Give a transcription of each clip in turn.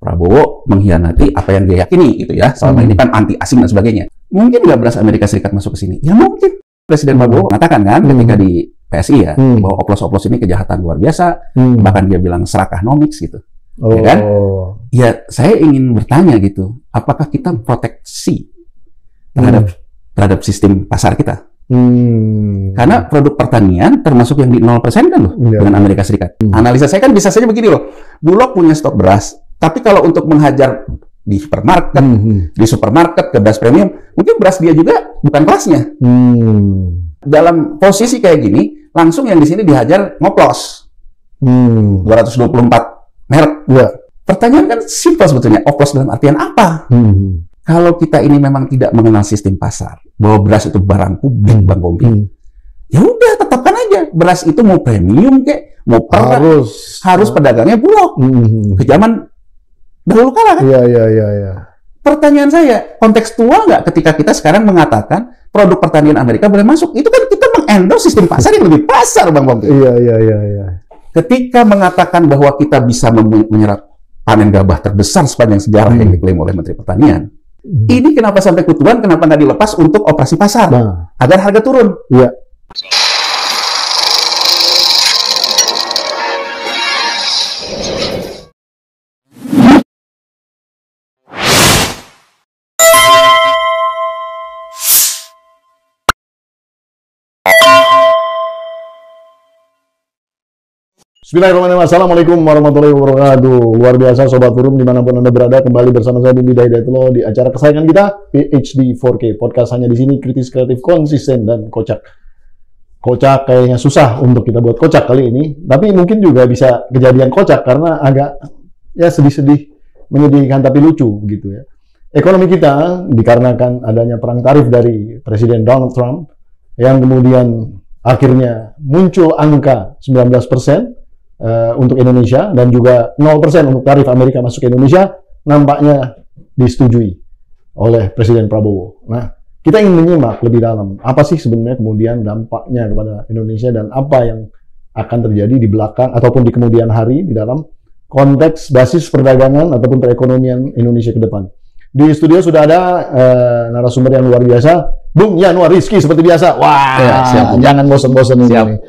Prabowo mengkhianati apa yang dia yakini gitu ya. Selama ini kan anti asing dan sebagainya. Mungkin nggak beras Amerika Serikat masuk ke sini? Ya mungkin. Presiden Prabowo mengatakan kan ketika di PSI ya, bahwa oplos-oplos ini kejahatan luar biasa. Bahkan dia bilang serakah nomics gitu. Ya kan? Ya saya ingin bertanya gitu, apakah kita proteksi terhadap sistem pasar kita? Karena produk pertanian termasuk yang di 0% kan loh dengan Amerika Serikat. Analisa saya kan bisa saja begini loh, Bulog punya stok beras, tapi kalau untuk menghajar di supermarket, di supermarket ke beras premium, mungkin beras dia juga bukan kelasnya. Dalam posisi kayak gini, langsung yang di sini dihajar ngoplos. 224 merek. Pertanyaan kan simpel sebetulnya, oplos dalam artian apa? Kalau kita ini memang tidak mengenal sistem pasar, bahwa beras itu barang publik, Bang Kompi, ya udah tetapkan aja beras itu mau premium kek, mau harus pedagangnya Bulog. Ke zaman dahulu kala kan? Iya. Pertanyaan saya, kontekstual nggak ketika kita sekarang mengatakan produk pertanian Amerika boleh masuk? Itu kan kita mengendorse sistem pasar yang lebih pasar, Bang Kompi. Iya. Ketika mengatakan bahwa kita bisa menyerap panen gabah terbesar sepanjang sejarah yang diklaim oleh Menteri Pertanian, ini kenapa sampai kutuan, kenapa nggak dilepas untuk operasi pasar agar harga turun? Iya. Bismillahirrahmanirrahim. Assalamualaikum warahmatullahi wabarakatuh. Luar biasa Sobat Forum dimanapun Anda berada, kembali bersama saya Bung Hidayatullah di acara kesayangan kita PhD 4K Podcast. Hanya di sini kritis, kreatif, konsisten, dan kocak. Kocak kayaknya susah untuk kita buat kocak kali ini, tapi mungkin juga bisa kejadian kocak karena agak ya sedih-sedih, menyedihkan tapi lucu gitu ya. Ekonomi kita dikarenakan adanya perang tarif dari Presiden Donald Trump yang kemudian akhirnya muncul angka 19% untuk Indonesia dan juga 0% untuk tarif Amerika masuk ke Indonesia, nampaknya disetujui oleh Presiden Prabowo. Nah, kita ingin menyimak lebih dalam apa sih sebenarnya kemudian dampaknya kepada Indonesia dan apa yang akan terjadi di belakang ataupun di kemudian hari di dalam konteks basis perdagangan ataupun perekonomian Indonesia ke depan. Di studio sudah ada narasumber yang luar biasa, Bung Yanuar Rizky seperti biasa. Wah, ya, siap. Jangan bosan-bosan ini.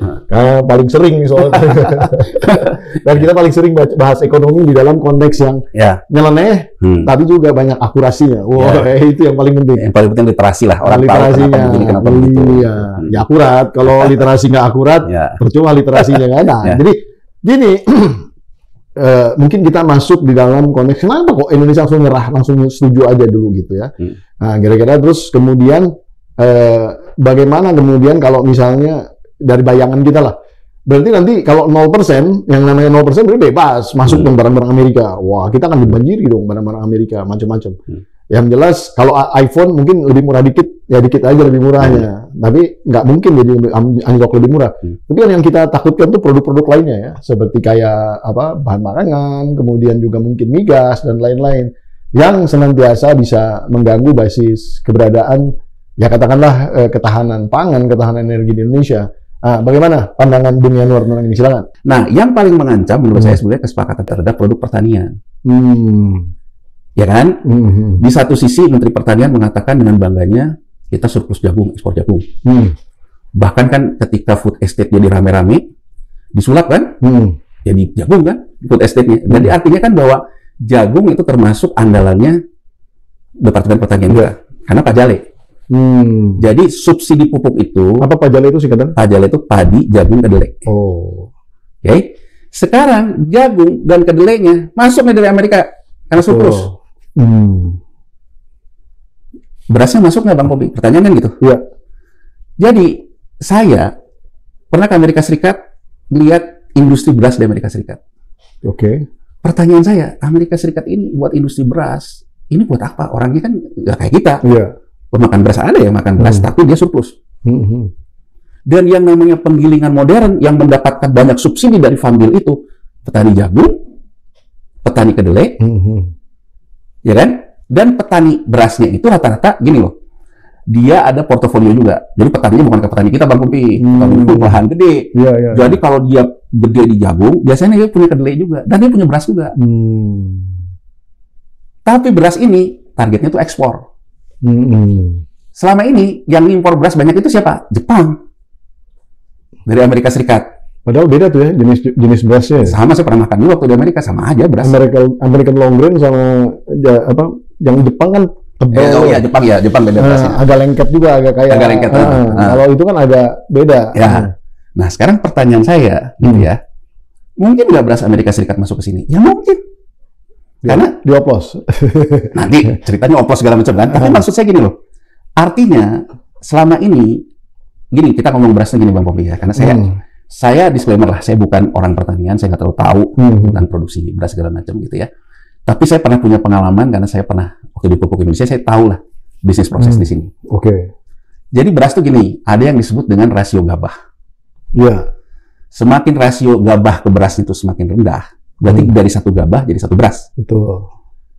Paling sering soalnya. Dan kita paling sering bahas ekonomi di dalam konteks yang nyeleneh, tapi juga banyak akurasinya. Wah, itu yang paling penting. Yang paling penting literasi lah. Orang tahu kenapa begini, kenapa begitu. Iya, ya akurat. Kalau literasi nggak akurat, percuma literasinya nggak ada. Jadi gini. Mungkin kita masuk di dalam konteks kenapa kok Indonesia langsung nyerah, langsung setuju aja dulu gitu ya. Nah, kira-kira terus kemudian bagaimana kemudian kalau misalnya dari bayangan kita lah, berarti nanti kalau 0%, yang namanya 0% berarti bebas masuk dong barang-barang Amerika. Wah, kita akan dibanjiri dong barang-barang Amerika macam-macam. Yang jelas kalau iPhone mungkin lebih murah dikit, ya dikit aja lebih murahnya. Tapi nggak mungkin jadi anjlok lebih murah. Tapi kan yang kita takutkan tuh produk-produk lainnya ya, seperti kayak apa bahan makanan, kemudian juga mungkin migas dan lain-lain yang senantiasa bisa mengganggu basis keberadaan, ya katakanlah ketahanan pangan, ketahanan energi di Indonesia. Nah, bagaimana pandangan Bung Yanuar tentang ini? Silakan. Nah, yang paling mengancam menurut saya sebenarnya kesepakatan terhadap produk pertanian. Ya kan? Di satu sisi Menteri Pertanian mengatakan dengan bangganya kita surplus jagung, ekspor jagung. Bahkan kan ketika food estate jadi rame-rame, disulap kan? Jadi jagung kan? Food estate-nya. Jadi artinya kan bahwa jagung itu termasuk andalannya Departemen Pertanian juga. Karena pajale. Jadi subsidi pupuk itu... Apa pajale itu singkatan? Pajale itu padi, jagung, kedelai. Oke? Sekarang jagung dan kedelainya masuk dari Amerika karena surplus. Berasnya masuk nggak Bang Kobi? Pertanyaan kan gitu. Iya. Jadi saya pernah ke Amerika Serikat melihat industri beras di Amerika Serikat. Oke. Pertanyaan saya, Amerika Serikat ini buat industri beras, ini buat apa? Orangnya kan nggak kayak kita. Iya. Pemakan beras ada yang makan beras, tapi dia surplus. Dan yang namanya penggilingan modern yang mendapatkan banyak subsidi dari Farm Bill itu petani jagung, petani kedelai. Ya kan? Dan petani berasnya itu rata-rata gini loh, dia ada portofolio juga. Jadi petaninya bukan ke petani kita Bang Kumpi, petani itu lahan gede. Jadi kalau dia gede di jagung, biasanya dia punya kedelai juga, dan dia punya beras juga. Tapi beras ini targetnya tuh ekspor. Selama ini yang impor beras banyak itu siapa? Jepang. Dari Amerika Serikat. Padahal beda tuh ya jenis berasnya. Sama, saya pernah makan dulu waktu di Amerika, sama aja beras. American long grain sama yang Jepang kan tebal. Jepang beda berasnya. Agak lengket juga, agak kayak. Agak lengket. Kalau itu kan agak beda. Ya. Nah, sekarang pertanyaan saya, gitu ya. Mungkin nggak beras Amerika Serikat masuk ke sini? Ya mungkin. Karena dioplos. Nanti ceritanya oplos segala macam kan. Tapi maksud saya gini loh. Artinya selama ini gini, kita ngomong berasnya gini Bang Popi ya. Karena saya disclaimer lah, saya bukan orang pertanian, saya nggak terlalu tahu tentang produksi beras segala macam gitu ya. Tapi saya pernah punya pengalaman karena saya pernah waktu di Pupuk Indonesia, saya tahu lah bisnis proses di sini. Oke. Jadi beras tuh gini, ada yang disebut dengan rasio gabah. Iya. Semakin rasio gabah ke beras itu semakin rendah, berarti dari satu gabah jadi satu beras. Betul.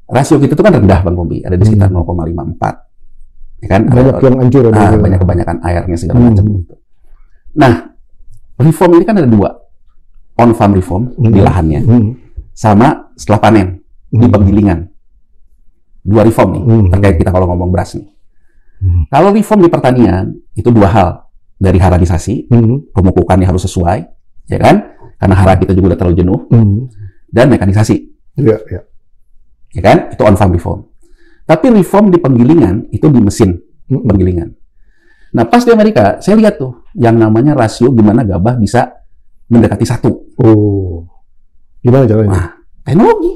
Rasio kita itu kan rendah Bang Popi, ada di sekitar 0,54. Ya kan? Banyak yang hancur. Banyak kebanyakan airnya segala macam gitu. Nah, reform ini kan ada dua, on farm reform di lahannya, sama setelah panen di penggilingan. Dua reform nih terkait kita kalau ngomong beras nih. Kalau reform di pertanian itu dua hal, dari haranisasi, pemupukannya harus sesuai, ya kan? Karena hara kita juga udah terlalu jenuh, dan mekanisasi, ya kan? Itu on farm reform. Tapi reform di penggilingan itu di mesin penggilingan. Nah, pas di Amerika, saya lihat tuh yang namanya rasio gimana gabah bisa mendekati 1. Oh, gimana caranya? Nah, teknologi.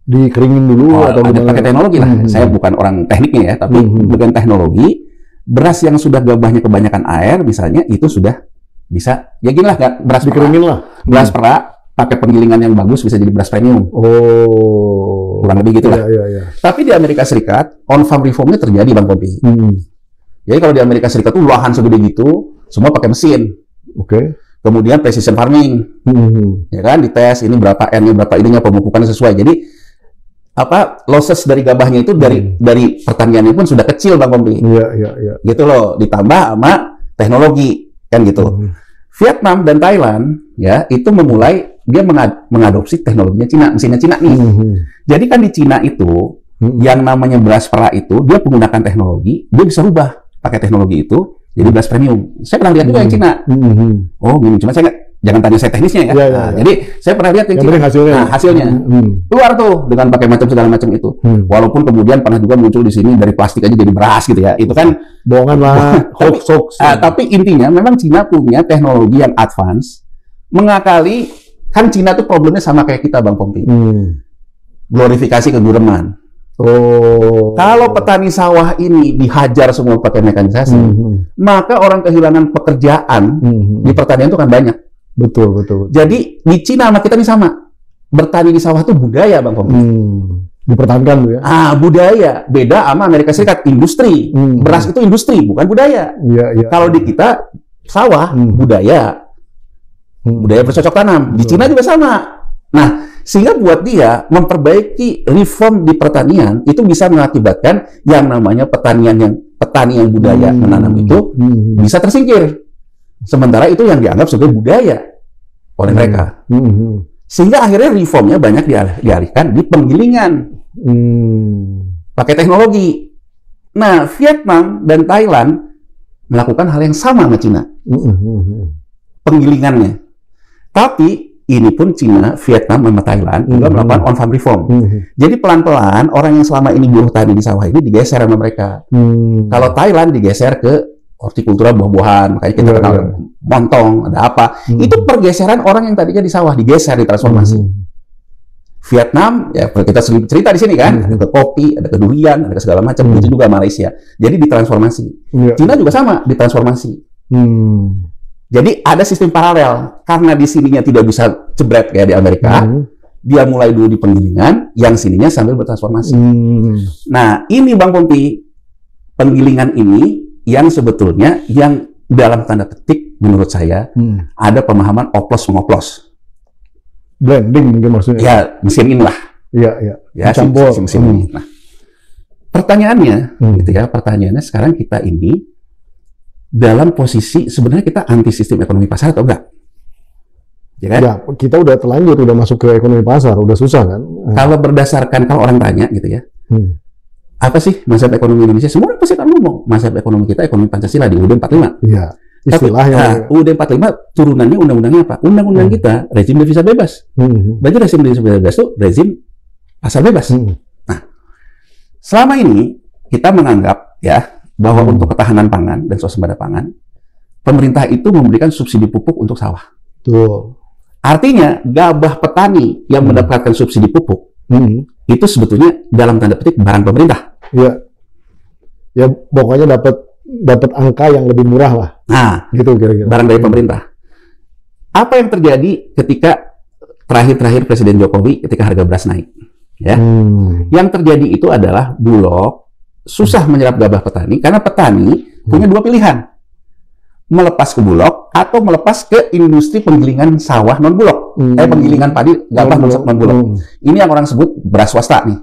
Dikeringin dulu atau gimana? Pakai teknologi lah. Saya bukan orang tekniknya ya, tapi dengan teknologi, beras yang sudah gabahnya kebanyakan air, misalnya, itu sudah bisa, ya gini lah, beras dikeringin lah. Beras perak, pakai penggilingan yang bagus, bisa jadi beras premium. Oh. Kurang lebih gitu lah. Iya. Tapi di Amerika Serikat, on farm reformnya terjadi Bang Popi. Jadi kalau di Amerika Serikat tuh lahan segede gitu, semua pakai mesin. Oke. Kemudian precision farming, ya kan, dites ini berapa N-nya, berapa ininya, pemupukannya sesuai. Jadi losses dari gabahnya itu dari pertaniannya pun sudah kecil Bang Popi. Iya. Gitu loh, ditambah sama teknologi kan gitu. Vietnam dan Thailand ya itu memulai dia mengadopsi teknologinya Cina, mesinnya Cina nih. Jadi kan di Cina itu yang namanya beras perak itu dia menggunakan teknologi, dia bisa rubah pakai teknologi itu jadi beras premium. Saya pernah lihat juga yang Cina. Oh, gini, cuma saya jangan tanya saya teknisnya ya. Jadi saya pernah lihat yang Cina. Hasilnya. Keluar tuh dengan pakai macam segala macam itu. Walaupun kemudian pernah juga muncul di sini dari plastik aja jadi beras gitu ya. Itu kan bohongan lah. Hoax. Tapi intinya memang Cina punya teknologi yang advance, mengakali kan Cina tuh problemnya sama kayak kita Bang Popi. Glorifikasi kegureman. Oh. Kalau petani sawah ini dihajar semua pakai mekanisasi, maka orang kehilangan pekerjaan di pertanian itu kan banyak. Betul. Jadi di Cina sama kita ini sama. Bertani di sawah itu budaya Bang Popi. Dipertahankan tuh ya. Budaya. Beda sama Amerika Serikat, industri. Beras itu industri, bukan budaya. Iya. Kalau di kita sawah, budaya. Budaya bercocok tanam. Di Cina juga sama. Nah, sehingga buat dia memperbaiki reform di pertanian itu bisa mengakibatkan yang namanya petani yang budaya menanam itu bisa tersingkir. Sementara itu yang dianggap sebagai budaya oleh mereka. Sehingga akhirnya reformnya banyak dialihkan di penggilingan. Pakai teknologi. Nah, Vietnam dan Thailand melakukan hal yang sama sama Cina. Penggilingannya. Tapi ini pun Cina, Vietnam, sama Thailand juga melakukan on farm reform. Jadi pelan-pelan orang yang selama ini buruh tani di sawah ini digeser sama mereka. Kalau Thailand digeser ke hortikultura buah-buahan, makanya kita kenal montong, ada apa. Itu pergeseran orang yang tadinya di sawah digeser, ditransformasi. Vietnam, ya kita sering cerita di sini kan, ada ke kopi, ada ke durian, ada ke segala macam. Itu juga Malaysia. Jadi ditransformasi. Cina juga sama, ditransformasi. Jadi ada sistem paralel. Karena di sininya tidak bisa jebret kayak di Amerika, dia mulai dulu di penggilingan, yang sininya sambil bertransformasi. Nah, ini Bang Popi, penggilingan ini yang sebetulnya yang dalam tanda petik menurut saya ada pemahaman oplos-mengoplos. Blending mungkin maksudnya. Ya, mesin inilah. Iya. Ya, mesin ini. Nah, pertanyaannya, gitu ya, pertanyaannya sekarang kita ini dalam posisi sebenarnya kita anti sistem ekonomi pasar atau enggak? Ya kan? Ya, kita udah terlanjur, udah masuk ke ekonomi pasar, udah susah kan? Kalau berdasarkan, kalau orang tanya gitu ya, apa sih mazhab ekonomi Indonesia? Semua orang pasti akan ngomong, mazhab ekonomi kita ekonomi Pancasila di UUD 45. Tapi Iya, istilahnya. UUD 45 turunannya undang-undangnya apa? Undang-undang kita rezim devisa bebas. Berarti rezim devisa bebas itu rezim pasar bebas. Nah, selama ini kita menganggap ya bahwa untuk ketahanan pangan dan swasembada pangan, pemerintah itu memberikan subsidi pupuk untuk sawah. Tuh. Artinya gabah petani yang mendapatkan subsidi pupuk itu sebetulnya dalam tanda petik barang pemerintah. Iya. Ya pokoknya dapat angka yang lebih murah lah. Nah, gitu kira-kira. Barang dari pemerintah. Apa yang terjadi ketika terakhir Presiden Jokowi ketika harga beras naik? Ya. Yang terjadi itu adalah Bulog susah menyerap gabah petani karena petani punya dua pilihan. Melepas ke Bulog atau melepas ke industri penggilingan sawah non Bulog, penggilingan padi gabah non Bulog. Ini yang orang sebut beras swasta nih,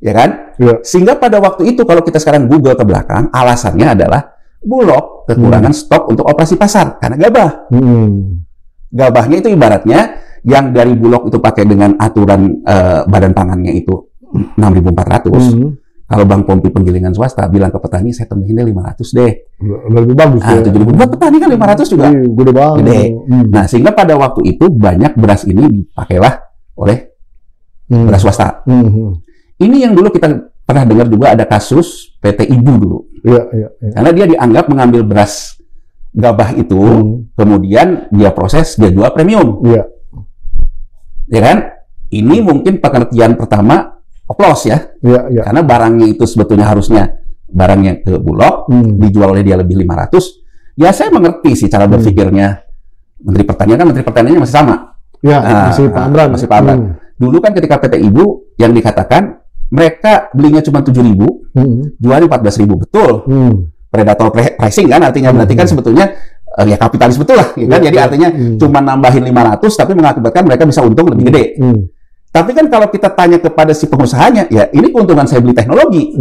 ya kan? Ya. Sehingga pada waktu itu kalau kita sekarang Google ke belakang, alasannya adalah Bulog kekurangan stok untuk operasi pasar karena gabah. Gabahnya itu ibaratnya yang dari Bulog itu pakai dengan aturan badan pangannya itu 6.400. Kalau Bang Pompi penggilingan swasta bilang ke petani, saya tambahin deh 500 deh. Lebih bagus ya. 7.000 buat petani kan 500 juga. Gede banget. Gede. Nah, sehingga pada waktu itu banyak beras ini dipakailah oleh beras swasta. Ini yang dulu kita pernah dengar juga ada kasus PT Ibu dulu. Iya. Karena dia dianggap mengambil beras gabah itu, kemudian dia proses, dia jual premium. Iya. Ya kan? Ini mungkin pengertian pertama oplos ya. Iya. Karena barangnya itu sebetulnya harusnya barangnya ke Bulog, dijual oleh dia lebih 500. Ya saya mengerti sih cara berpikirnya Menteri Pertanian, kan Menteri Pertaniannya masih sama. Ya, masih Pak Amran. Masih Pak Amran. Dulu kan ketika PT Ibu yang dikatakan mereka belinya cuma 7.000, jualnya 14.000, betul. Predator pricing kan, artinya berarti kan sebetulnya ya kapitalis betul lah, ya kan? Jadi artinya cuma nambahin 500 tapi mengakibatkan mereka bisa untung lebih gede. Tapi kan kalau kita tanya kepada si pengusahanya, ya ini keuntungan saya beli teknologi.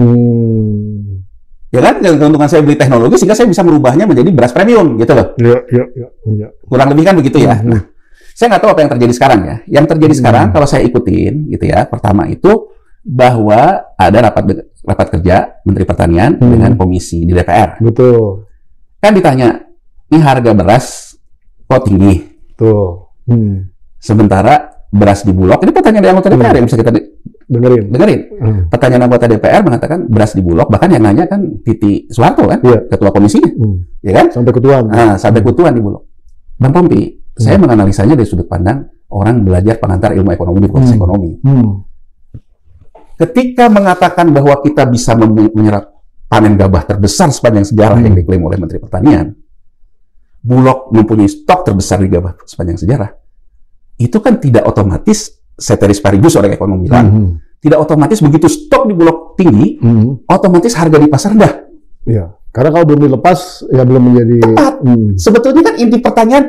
Ya kan, keuntungan saya beli teknologi sehingga saya bisa merubahnya menjadi beras premium gitu loh. Iya. Kurang lebih kan begitu ya. Nah, saya nggak tahu apa yang terjadi sekarang ya. Yang terjadi sekarang kalau saya ikutin gitu ya, pertama itu bahwa ada rapat kerja Menteri Pertanian dengan komisi di DPR. Betul. Kan ditanya, ini harga beras kok tinggi? Tuh. Sementara beras di Bulog, ini pertanyaan dari anggota DPR yang bisa kita dengerin. Pertanyaan anggota DPR mengatakan beras di Bulog, bahkan yang nanya kan Titi Soeharto kan, ketua komisinya, ya kan? Sampai ketuaan. Nah, sampai ketuaan di Bulog. Bang Pompi, saya menganalisanya dari sudut pandang orang belajar pengantar ilmu ekonomi di fakultas ekonomi. Ketika mengatakan bahwa kita bisa menyerap panen gabah terbesar sepanjang sejarah yang diklaim oleh Menteri Pertanian, Bulog mempunyai stok terbesar di gabah sepanjang sejarah, itu kan tidak otomatis ceteris paribus orang ekonomi bilang, tidak otomatis begitu stok di Bulog tinggi, otomatis harga di pasar rendah. Iya, karena kalau belum dilepas ya belum menjadi tepat. Sebetulnya kan inti pertanyaan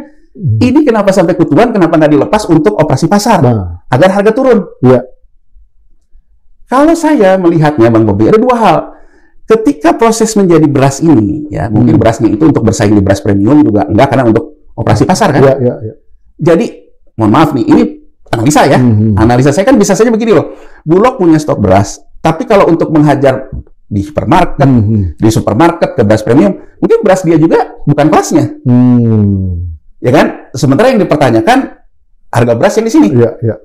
ini kenapa sampai ketuaan, kenapa nggak dilepas untuk operasi pasar agar harga turun? Iya. Kalau saya melihatnya Bang Bobi ada dua hal. Ketika proses menjadi beras ini, ya mungkin berasnya itu untuk bersaing di beras premium juga enggak, karena untuk operasi pasar kan. Iya. Jadi mohon maaf nih, ini analisa ya. Analisa saya kan bisa saja begini loh. Bulog punya stok beras, tapi kalau untuk menghajar di supermarket, di supermarket ke beras premium, mungkin beras dia juga bukan kelasnya. Ya kan? Sementara yang dipertanyakan harga beras yang di sini. Iya.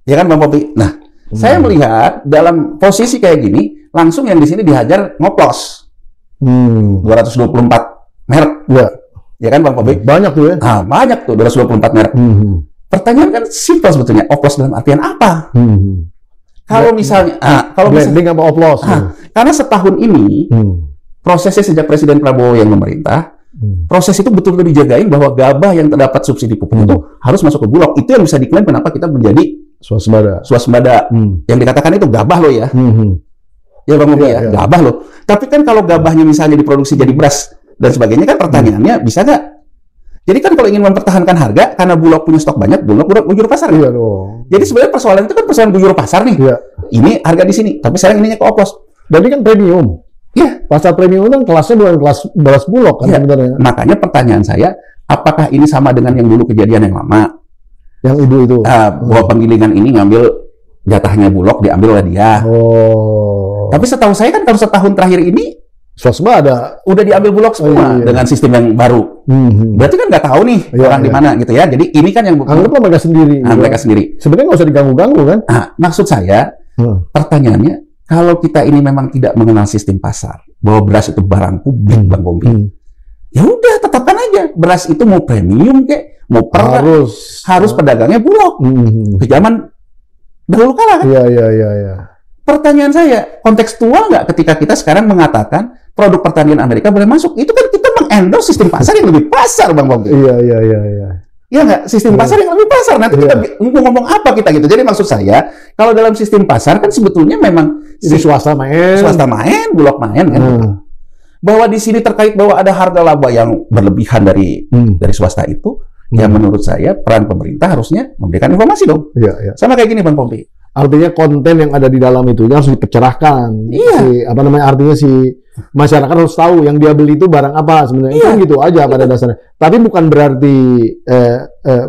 Ya kan Bang Popi? Nah, saya melihat dalam posisi kayak gini, langsung yang di sini dihajar ngoplos. 224 merek. Iya. Ya kan Bang Popi? Banyak tuh ya. Nah, banyak tuh 224 merek. Pertanyaan kan simpel sebetulnya, oplos dalam artian apa? Kalau misalnya, kalau blending apa oplos? Karena setahun ini prosesnya sejak Presiden Prabowo yang memerintah, proses itu betul-betul dijagain bahwa gabah yang terdapat subsidi pupuk itu harus masuk ke Bulog. Itu yang bisa diklaim kenapa kita menjadi swasembada. Yang dikatakan itu gabah loh ya. Ya Bang Bobi ya, gabah loh. Tapi kan kalau gabahnya misalnya diproduksi jadi beras dan sebagainya kan pertanyaannya bisa nggak? Jadi kan kalau ingin mempertahankan harga, karena Bulog punya stok banyak, Bulog udah guyur pasar. Iya dong. Jadi sebenarnya persoalan itu kan persoalan guyur pasar nih. Iya. Ini harga di sini, tapi sekarang ininya ke oplos. Jadi kan premium. Iya. Pasar premium kan kelasnya bukan kelas beras Bulog kan sebenarnya. Makanya pertanyaan saya, apakah ini sama dengan yang dulu kejadian yang lama? Yang ibu itu. Bahwa penggilingan ini ngambil jatahnya Bulog, diambil oleh dia. Tapi setahu saya kan kalau setahun terakhir ini swasembada udah diambil Bulog semua dengan sistem yang baru. Berarti kan nggak tahu nih orang di mana gitu ya. Jadi ini kan yang anggaplah mereka sendiri. Mereka sendiri. Sebenarnya nggak usah diganggu-ganggu kan? Maksud saya pertanyaannya, kalau kita ini memang tidak mengenal sistem pasar, bahwa beras itu barang publik, Bang Pompi, ya udah tetapkan aja beras itu mau premium kek, mau harus pedagangnya Bulog. Ke zaman dahulu kala kan? Iya. Pertanyaan saya, kontekstual nggak ketika kita sekarang mengatakan produk pertanian Amerika boleh masuk? Itu kan kita mengendorse sistem pasar yang lebih pasar, Bang Pompi. Iya. Ya nggak? Sistem pasar yang lebih pasar. Nanti kita mau ngomong apa kita gitu. Jadi maksud saya, kalau dalam sistem pasar kan sebetulnya memang swasta main, Bulog main kan. Bahwa di sini terkait bahwa ada harga laba yang berlebihan dari swasta itu, ya menurut saya peran pemerintah harusnya memberikan informasi dong. Iya. Sama kayak gini, Bang Pompi. Artinya konten yang ada di dalam itu harus dipercerahkan. Iya. Artinya masyarakat harus tahu yang dia beli itu barang apa sebenarnya. Itu gitu aja pada dasarnya. Tapi bukan berarti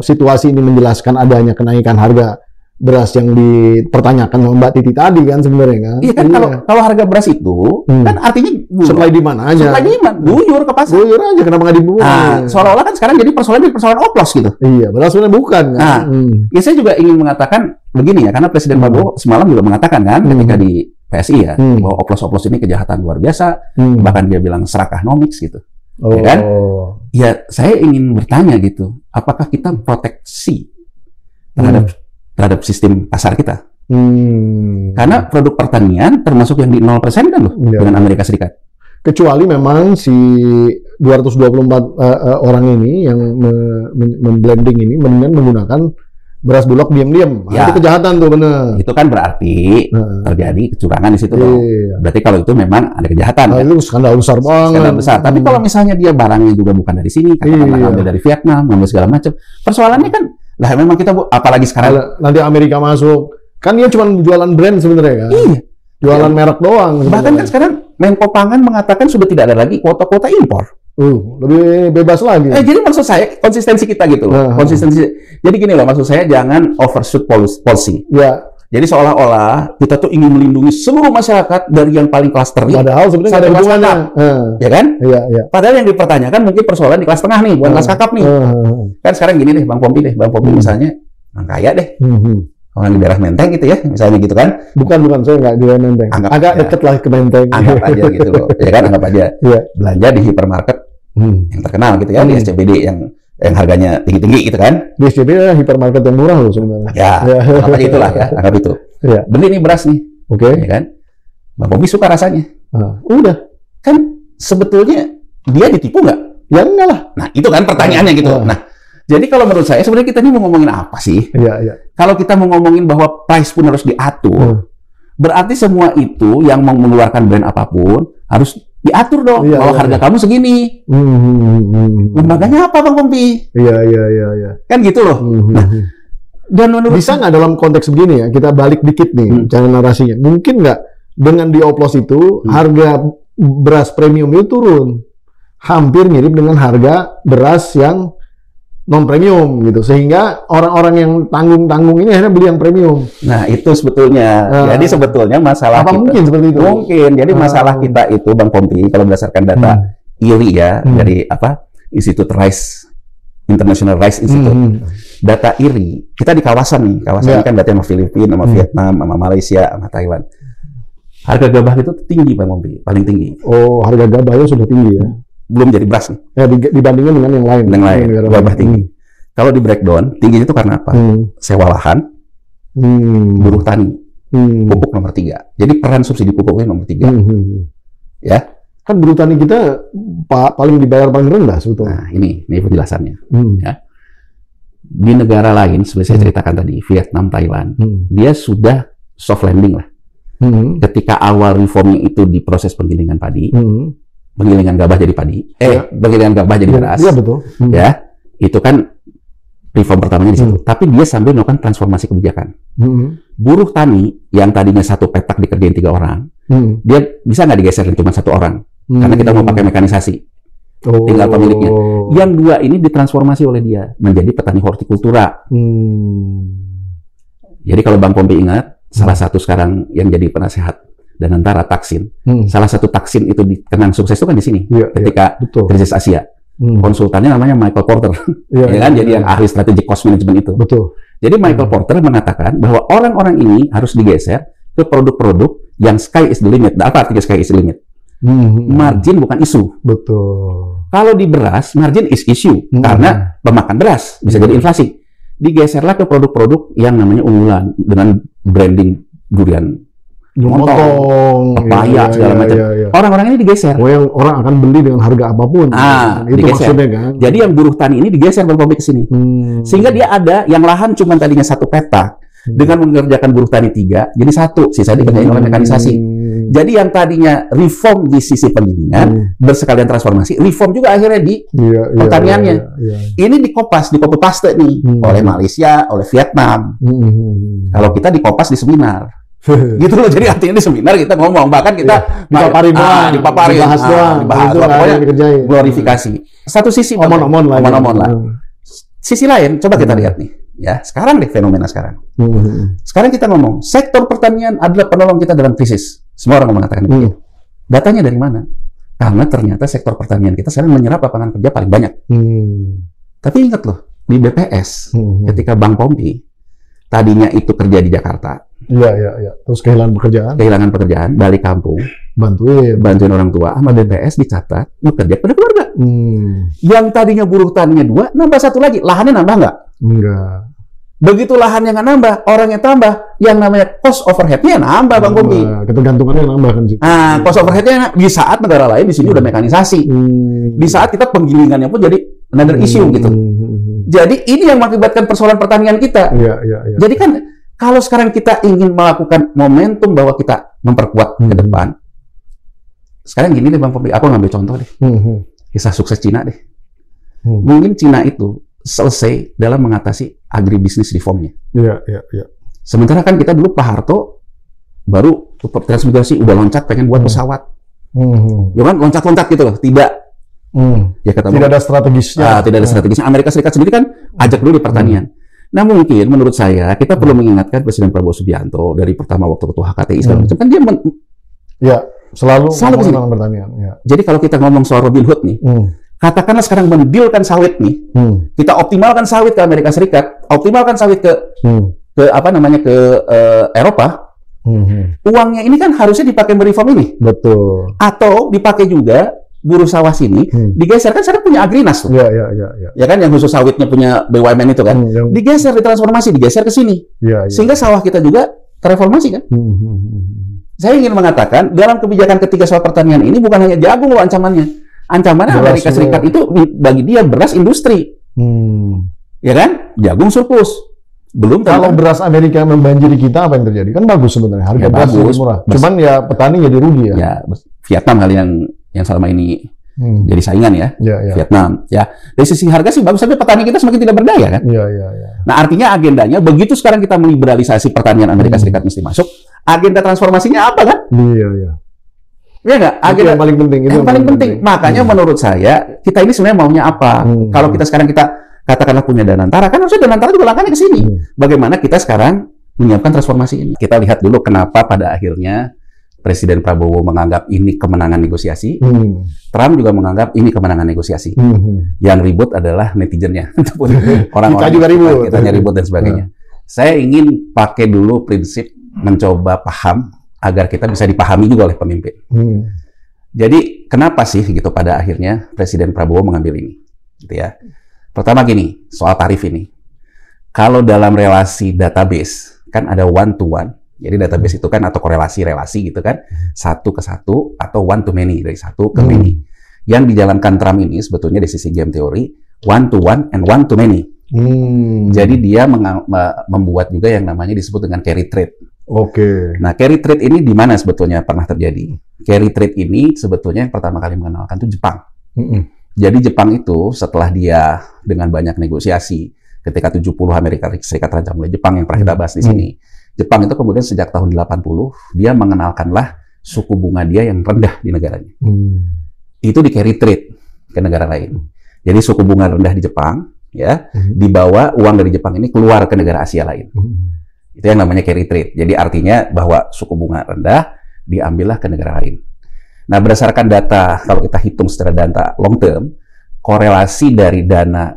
situasi ini menjelaskan adanya kenaikan harga beras yang dipertanyakan sama Mbak Titi tadi kan sebenarnya kan. Iya kan kalau harga beras itu kan artinya supply di mana aja. Supply di mana? Buyur ke pasar. Buyur aja, kenapa nggak dibuang? Seolah-olah kan sekarang jadi persoalan oplos gitu. Iya, padahal sebenarnya bukan kan. Ya saya juga ingin mengatakan begini ya, karena Presiden Prabowo semalam juga mengatakan kan ketika di PSI ya, bahwa oplos-oplos ini kejahatan luar biasa, bahkan dia bilang serakahnomics gitu. Ya kan? Ya saya ingin bertanya gitu, apakah kita proteksi terhadap sistem pasar kita? Karena produk pertanian termasuk yang di 0% kan loh dengan Amerika Serikat. Kecuali memang si 224 orang ini yang memblending ini menggunakan beras Bulog diam-diam. Ya, itu kejahatan tuh bener. Itu kan berarti terjadi kecurangan di situ dong. Berarti kalau itu memang ada kejahatan. Kan? Itu skandal besar banget. Skandal besar. Tapi kalau misalnya dia barangnya juga bukan dari sini, katakanlah ngambil dari Vietnam, ngambil segala macam. Persoalannya kan, lah memang kita apalagi sekarang. Nanti Amerika masuk, kan dia cuma jualan brand sebenarnya kan. Iya. Jualan merek doang. Bahkan kan sekarang Menko Pangan mengatakan sudah tidak ada lagi kuota-kuota impor. Lebih bebas lagi. Jadi maksud saya konsistensi kita gitu loh. Konsistensi. Jadi gini loh, maksud saya jangan overshoot policy. Ya. Jadi seolah-olah kita tuh ingin melindungi seluruh masyarakat dari yang paling kelas teri. Padahal sebenarnya ada hubungannya. Ya kan? Iya. Padahal yang dipertanyakan mungkin persoalan di kelas tengah nih, bukan kelas kakap nih. Kan sekarang gini deh, Bang Pompi misalnya, orang kaya deh. Orang di daerah Menteng gitu ya, misalnya gitu kan. Bukan, saya nggak di daerah Menteng. Agak deket lah ke Menteng. Anggap aja gitu loh. Ya kan, anggap aja. Belanja di hipermarket yang terkenal gitu ya, di SCBD yang harganya tinggi-tinggi gitu kan. Di SCBD hipermarket yang murah loh sebenarnya. Ya, anggap aja itulah ya, anggap itu. Beli nih beras nih. Oke. Ya kan? Bang Pompi suka rasanya. Udah. Kan sebetulnya dia ditipu nggak? Ya enggak lah. Nah, itu kan pertanyaannya gitu. Nah, jadi kalau menurut saya sebenarnya kita ini mau ngomongin apa sih? Iya. Kalau kita mau ngomongin bahwa price pun harus diatur, berarti semua itu yang mau mengeluarkan brand apapun harus diatur dong. Bahwa harga kamu segini. Lembaganya apa, Bang Pompi? Iya. Kan gitu loh. Nah, dan menurut bisa nggak dalam konteks begini ya, kita balik dikit nih cara narasinya. Mungkin nggak dengan dioplos itu harga beras premium itu turun, hampir mirip dengan harga beras yang non premium gitu, sehingga orang-orang yang tanggung ini akhirnya beli yang premium. Nah itu sebetulnya, jadi sebetulnya masalah apa kita, mungkin seperti itu? Mungkin, jadi masalah kita itu, Bang Pompi, kalau berdasarkan data IRI ya, dari Institute Rice, International Rice Institute, data IRI, kita di kawasan nih, ini kan berarti sama Filipina, sama Vietnam, sama Malaysia, sama Thailand. Harga gabah itu tinggi, Bang Pompi, paling tinggi. Oh, harga gabahnya sudah tinggi ya? Belum jadi beras nih. Ya, dibandingkan dengan yang lain. Gabah tinggi. Kalau di breakdown, tingginya itu karena apa? Sewa lahan, buruh tani, pupuk nomor 3. Jadi peran subsidi pupuknya nomor 3. Ya, kan buruh tani kita paling dibayar paling rendah sebetulnya. Nah, ini penjelasannya. Ya. Di negara lain, seperti saya ceritakan tadi, Vietnam, Thailand, dia sudah soft landing lah. Ketika awal reformnya itu di proses penggilingan padi, penggilingan gabah jadi padi, penggilingan gabah jadi beras. Iya betul. Ya, itu kan reform pertamanya di situ. Tapi dia sambil melakukan transformasi kebijakan. Buruh tani yang tadinya satu petak dikerjain 3 orang, dia bisa nggak digeser cuma 1 orang, karena kita mau pakai mekanisasi. tinggal pemiliknya. Yang dua ini ditransformasi oleh dia menjadi petani hortikultura. Jadi kalau Bang Pompi ingat, salah satu sekarang yang jadi penasehat dan antara Taksin, salah satu Taksin itu dikenang sukses itu kan di sini, ketika krisis Asia. Konsultannya namanya Michael Porter, jadi yang ahli strategic cost management itu. Betul. Jadi Michael Porter mengatakan bahwa orang-orang ini harus digeser ke produk-produk yang sky is the limit. Apa artinya sky is the limit? Margin bukan isu. Betul. Kalau di beras, margin is issue karena pemakan beras bisa jadi inflasi. Digeserlah ke produk-produk yang namanya unggulan dengan branding durian motong, pepaya, segala macam. Orang-orang ini digeser. Yang orang akan beli dengan harga apapun. Itu digeser. Maksudnya kan. Jadi yang buruh tani ini digeser Bang Pompi ke sini. Sehingga dia ada yang lahan cuma tadinya 1 petak. Dengan mengerjakan buruh tani 3, jadi 1. Sisa dikerjain oleh mekanisasi. Jadi yang tadinya reform di sisi penggilingan, bersekalian transformasi, reform juga akhirnya di pertaniannya. Ini dikopas, dikopi paste nih, oleh Malaysia, oleh Vietnam. Kalau kita dikopas di seminar. Gitu loh, jadi artinya di seminar kita ngomong, bahkan kita dipaparin doang, dibahas doang, pokoknya glorifikasi. Satu sisi omon-omon lah. Sisi lain, coba kita lihat nih, ya sekarang deh fenomena sekarang. Sekarang kita ngomong, sektor pertanian adalah penolong kita dalam krisis. Semua orang mengatakan begitu. Datanya dari mana? Karena ternyata sektor pertanian kita sekarang menyerap lapangan kerja paling banyak. Tapi ingat loh, di BPS, ketika Bang Pompi tadinya itu kerja di Jakarta. Terus kehilangan pekerjaan, balik kampung, bantuin orang tua, sama BPS dicatat bekerja pada keluarga. Yang tadinya buruh taninya 2, nambah 1 lagi, lahannya nambah nggak? Enggak. Begitu lahannya nggak nambah, orangnya tambah, yang namanya cost overhead-nya nambah, Bang Pompi. Ketergantungannya nambah kan sih. Cost overhead-nya di saat negara lain di sini udah mekanisasi. Di saat kita penggilingannya pun jadi another issue gitu. Jadi ini yang mengakibatkan persoalan pertanian kita. Jadi kan kalau sekarang kita ingin melakukan momentum bahwa kita memperkuat ke depan, sekarang gini deh Bang Pompi, aku ngambil contoh deh, kisah sukses Cina deh. Mungkin Cina itu selesai dalam mengatasi agribisnis reformnya. Sementara kan kita dulu Pak Harto baru transmigrasi udah loncat pengen buat pesawat, ya kan loncat-loncat gitu loh, tidak. Tidak ada strategisnya. Tidak ada strategisnya. Amerika Serikat sendiri kan ajak dulu di pertanian. Nah mungkin menurut saya kita perlu mengingatkan Presiden Prabowo Subianto dari pertama waktu ketua HKTI segala macam kan dia selalu tentang pertanian. Jadi kalau kita ngomong soal Robin Hood nih, katakanlah sekarang mendilkan sawit nih, kita optimalkan sawit ke Amerika Serikat, optimalkan sawit ke Eropa. Uangnya ini kan harusnya dipakai mereform ini. Betul. Atau dipakai juga buruh sawah sini digeser kan sekarang punya Agrinas tuh. Ya kan yang khusus sawitnya punya BUMN itu kan. Digeser, ditransformasi, digeser ke sini. Sehingga sawah kita juga terreformasi kan. Saya ingin mengatakan dalam kebijakan ketiga soal pertanian ini bukan hanya jagung loh ancamannya. Ancamannya Amerika Serikat itu bagi dia beras industri. Ya kan? Jagung surplus. Belum kalau beras Amerika membanjiri kita apa yang terjadi? Kan bagus sebenarnya, harga beras lebih murah. Cuman ya petani jadi rugi ya. Vietnam kali yang selama ini jadi saingan ya. Vietnam ya. Dari sisi harga sih bagus, tapi petani kita semakin tidak berdaya kan. Nah artinya agendanya begitu sekarang kita meliberalisasi pertanian Amerika Serikat mesti masuk, agenda transformasinya apa kan? Iya nggak? Agenda yang paling penting. Yang paling penting. Makanya menurut saya kita ini sebenarnya maunya apa? Kalau kita sekarang katakanlah punya Danantara, kan harusnya Danantara juga langkahnya ke sini. Bagaimana kita sekarang menyiapkan transformasi ini? Kita lihat dulu kenapa pada akhirnya Presiden Prabowo menganggap ini kemenangan negosiasi, Trump juga menganggap ini kemenangan negosiasi. Yang ribut adalah netizennya, orang-orang kita ribut dan sebagainya. Saya ingin pakai dulu prinsip mencoba paham agar kita bisa dipahami juga oleh pemimpin. Jadi kenapa sih gitu pada akhirnya Presiden Prabowo mengambil ini? Gitu ya. Pertama gini, soal tarif ini. Kalau dalam relasi database kan ada one to one. Jadi database itu kan atau korelasi-relasi gitu kan, 1 ke 1 atau one to many, dari 1 ke many. Yang dijalankan Trump ini sebetulnya dari sisi game teori, one to one and one to many. Jadi dia membuat juga yang namanya disebut dengan carry trade. Nah carry trade ini di mana sebetulnya pernah terjadi? Carry trade ini sebetulnya yang pertama kali mengenalkan itu Jepang. Jadi Jepang itu setelah dia dengan banyak negosiasi ketika 70 Amerika Serikat terancam oleh Jepang yang pernah kita bahas di sini. Jepang itu kemudian sejak tahun 80 dia mengenalkanlah suku bunga dia yang rendah di negaranya. Itu di carry trade. ke negara lain. Jadi suku bunga rendah di Jepang, ya, dibawa uang dari Jepang ini keluar ke negara Asia lain. Itu yang namanya carry trade. Jadi artinya bahwa suku bunga rendah diambillah ke negara lain. Nah, berdasarkan data, kalau kita hitung secara data long term, korelasi dari dana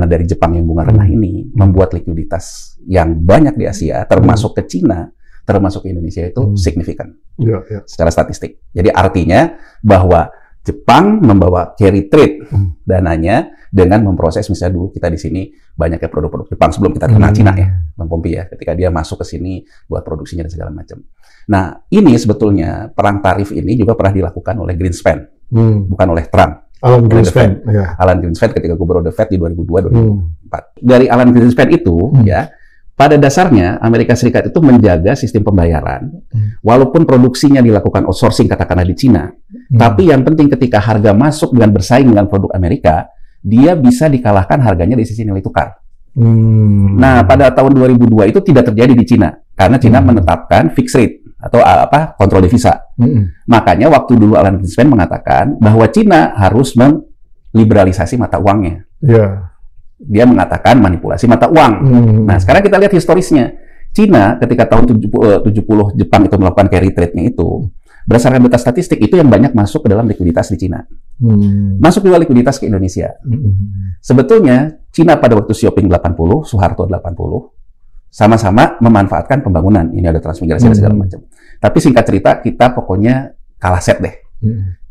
dari Jepang yang bunga rendah ini membuat likuiditas yang banyak di Asia, termasuk ke Cina, termasuk ke Indonesia itu signifikan secara statistik. Jadi artinya bahwa Jepang membawa carry trade dananya dengan memproses, misalnya dulu kita di sini banyaknya produk-produk Jepang sebelum kita kenal Cina ya, Bang Pompi ya, ketika dia masuk ke sini buat produksinya dan segala macam. Nah, ini sebetulnya perang tarif ini juga pernah dilakukan oleh Greenspan, bukan oleh Trump. Alan Greenspan, Alan Greenspan ketika gubernur The Fed di 2002-2004. Dari Alan Greenspan itu, ya, pada dasarnya Amerika Serikat itu menjaga sistem pembayaran, walaupun produksinya dilakukan outsourcing katakanlah di Cina, tapi yang penting ketika harga masuk dengan bersaing dengan produk Amerika, dia bisa dikalahkan harganya di sisi nilai tukar. Nah, pada tahun 2002 itu tidak terjadi di Cina, karena Cina menetapkan fixed rate atau kontrol devisa. Makanya waktu dulu Alan Greenspan mengatakan bahwa Cina harus meliberalisasi mata uangnya. Dia mengatakan manipulasi mata uang. Nah, sekarang kita lihat historisnya. Cina ketika tahun 70 Jepang itu melakukan carry trade-nya itu, berdasarkan data statistik itu yang banyak masuk ke dalam likuiditas di Cina. Masuk juga likuiditas ke Indonesia. Sebetulnya Cina pada waktu Xiaoping 80, Soeharto 80, sama-sama memanfaatkan pembangunan. Ini ada transmigrasi dan segala macam. Tapi singkat cerita, kita pokoknya kalah set deh.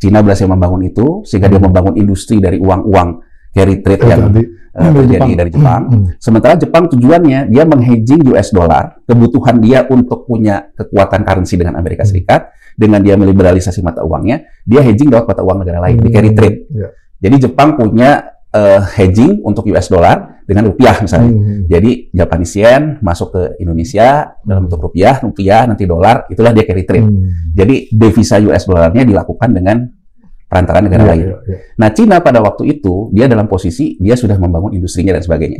Cina berhasil membangun itu, sehingga dia membangun industri dari uang-uang carry trade yang terjadi dari Jepang. Sementara Jepang tujuannya, dia menghedging US dollar, kebutuhan dia untuk punya kekuatan currency dengan Amerika Serikat, dengan dia meliberalisasi mata uangnya, dia hedging lewat mata uang negara lain, di carry trade. Jadi Jepang punya hedging untuk US dollar dengan rupiah misalnya. Jadi Japanese yen masuk ke Indonesia dalam bentuk rupiah nanti dolar, itulah dia carry trade. Jadi devisa US dollarnya dilakukan dengan perantara negara lain. Nah, Cina pada waktu itu dia dalam posisi dia sudah membangun industrinya dan sebagainya.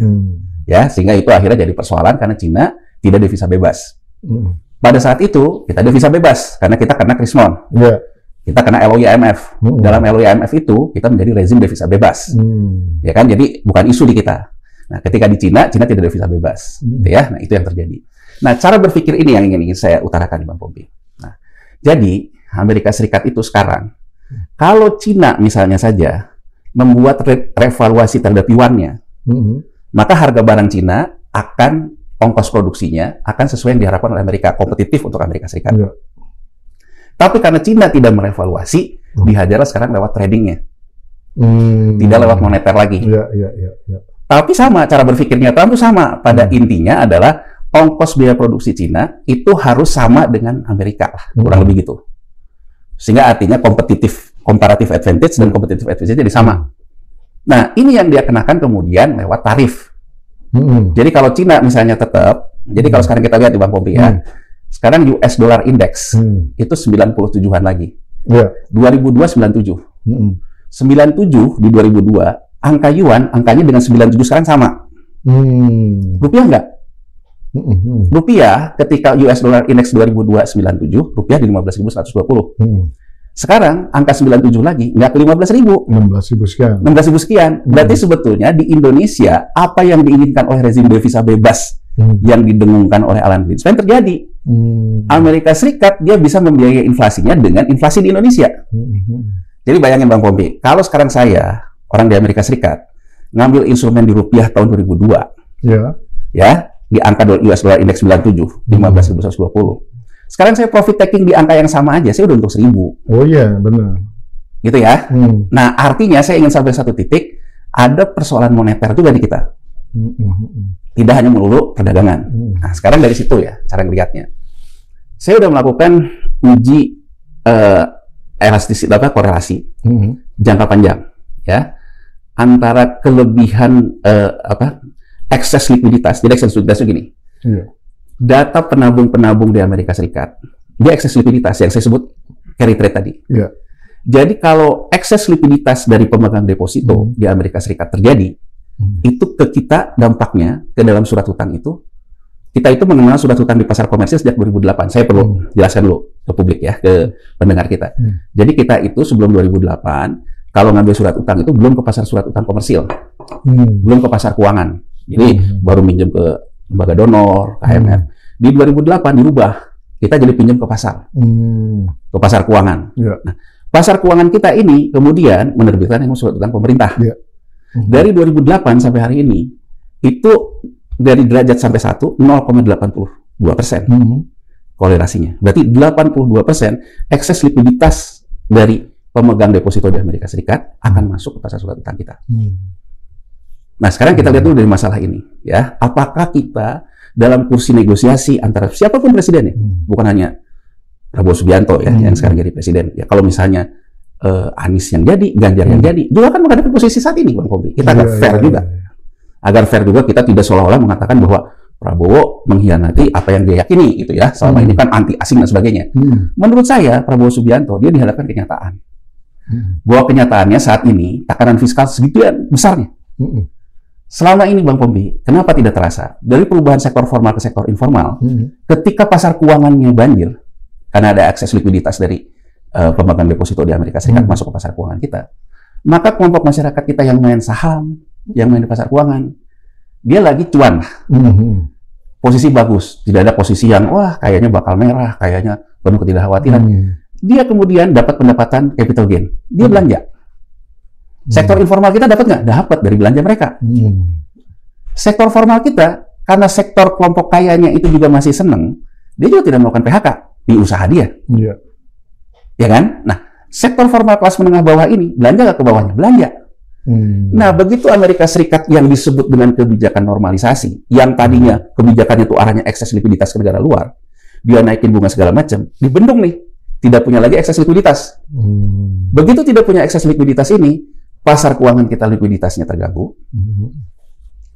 Ya, sehingga itu akhirnya jadi persoalan karena Cina tidak devisa bebas. Pada saat itu kita devisa bebas karena kita kena krismon. Kita kena LOI IMF. Dalam LOI IMF itu kita menjadi rezim devisa bebas. Ya kan? Jadi bukan isu di kita. Nah, ketika di Cina tidak devisa bebas. Gitu ya. Nah, itu yang terjadi. Nah, cara berpikir ini yang ingin saya utarakan, Bang Pompi. Nah, jadi Amerika Serikat itu sekarang, kalau Cina misalnya saja membuat revaluasi terhadap yuannya, maka harga barang Cina akan, ongkos produksinya akan sesuai yang diharapkan oleh Amerika, kompetitif untuk Amerika Serikat. Tapi karena Cina tidak merevaluasi, dihajarlah sekarang lewat tradingnya. Tidak lewat moneter lagi. Tapi sama, cara berpikirnya Trump itu sama. Pada intinya adalah ongkos biaya produksi Cina itu harus sama dengan Amerika, kurang lebih gitu. Sehingga artinya comparative advantage dan competitive advantage jadi sama. Nah, ini yang dia kenakan kemudian lewat tarif. Jadi kalau Cina misalnya tetap, jadi kalau sekarang kita lihat di Bang Pompi ya, sekarang US dollar index itu 97-an lagi. 2002 97. 97 di 2002, angka yuan, angkanya dengan 97 sekarang sama. Rupiah enggak? Rupiah ketika US dollar index 2002 97, rupiah di 15.120. Sekarang angka 97 lagi, nggak ke 15.000. 16.000 sekian. 16.000 sekian. Berarti sebetulnya di Indonesia, apa yang diinginkan oleh rezim devisa bebas yang didengungkan oleh Alan Greenspan terjadi. Amerika Serikat, dia bisa membiayai inflasinya dengan inflasi di Indonesia. Jadi bayangin Bang Pompi, kalau sekarang saya, orang di Amerika Serikat, ngambil instrumen di rupiah tahun 2002, ya, di angka US dollar index 97, 15.120. Sekarang saya profit taking di angka yang sama aja, saya udah untuk 1.000. Oh iya, benar. Gitu ya. Nah, artinya saya ingin sampai satu titik, ada persoalan moneter juga di kita. Tidak hanya melulu perdagangan. Nah, sekarang dari situ ya, cara ngelihatnya. Saya udah melakukan uji elastisitas korelasi jangka panjang, ya, antara kelebihan ekses likuiditas. Jadi ekses likuiditas itu gini. Data penabung-penabung di Amerika Serikat, dia ekses likuiditas yang saya sebut carry trade tadi. Jadi kalau ekses likuiditas dari pemegang deposito di Amerika Serikat terjadi, itu ke kita dampaknya ke dalam surat hutang itu. Kita itu mengenal surat hutang di pasar komersil sejak 2008. Saya perlu jelaskan dulu ke publik ya, ke pendengar kita. Jadi kita itu sebelum 2008 kalau ngambil surat utang itu belum ke pasar surat utang komersil, belum ke pasar keuangan. Jadi baru minjem ke lembaga donor, ke IMF. Di 2008 dirubah, kita jadi pinjam ke pasar keuangan. Nah, pasar keuangan kita ini kemudian menerbitkan yang surat utang pemerintah. Dari 2008 sampai hari ini, itu dari derajat sampai 1, 0,82% korelasinya. Berarti 82% ekses likuiditas dari pemegang deposito di Amerika Serikat akan masuk ke pasar surat utang kita. Nah, sekarang kita lihat dulu dari masalah ini, ya. Apakah kita dalam kursi negosiasi antara siapapun presidennya, bukan hanya Prabowo Subianto ya, yang sekarang jadi presiden. Ya, kalau misalnya Anies yang jadi, Ganjar yang jadi, juga kan menghadapi posisi saat ini, Bang Fobri. Kita agak fair juga. Agar fair juga, kita tidak seolah-olah mengatakan bahwa Prabowo mengkhianati apa yang dia yakini, gitu ya. Selama ini kan anti asing dan sebagainya. Menurut saya, Prabowo Subianto, dia dihadapkan kenyataan. Bahwa kenyataannya saat ini, tekanan fiskal segitu besarnya. Selama ini, Bang Pombi, kenapa tidak terasa? Dari perubahan sektor formal ke sektor informal, ketika pasar keuangannya banjir, karena ada akses likuiditas dari pemegang deposito di Amerika Serikat masuk ke pasar keuangan kita, maka kelompok masyarakat kita yang main saham, yang main di pasar keuangan, dia lagi cuan. Posisi bagus, tidak ada posisi yang, wah kayaknya bakal merah, kayaknya penuh ketidakkhawatiran. Dia kemudian dapat pendapatan capital gain, dia belanja. Sektor informal kita dapat nggak? Dapat dari belanja mereka. Sektor formal kita, karena sektor kelompok kayanya itu juga masih seneng, dia juga tidak melakukan PHK di usaha dia. Ya kan? Nah, sektor formal kelas menengah bawah ini, belanja nggak ke bawahnya? Belanja. Nah, begitu Amerika Serikat yang disebut dengan kebijakan normalisasi, yang tadinya kebijakannya itu arahnya ekses likuiditas ke negara luar, dia naikin bunga segala macam, dibendung nih, tidak punya lagi ekses likuiditas. Begitu tidak punya ekses likuiditas ini, pasar keuangan kita likuiditasnya terganggu.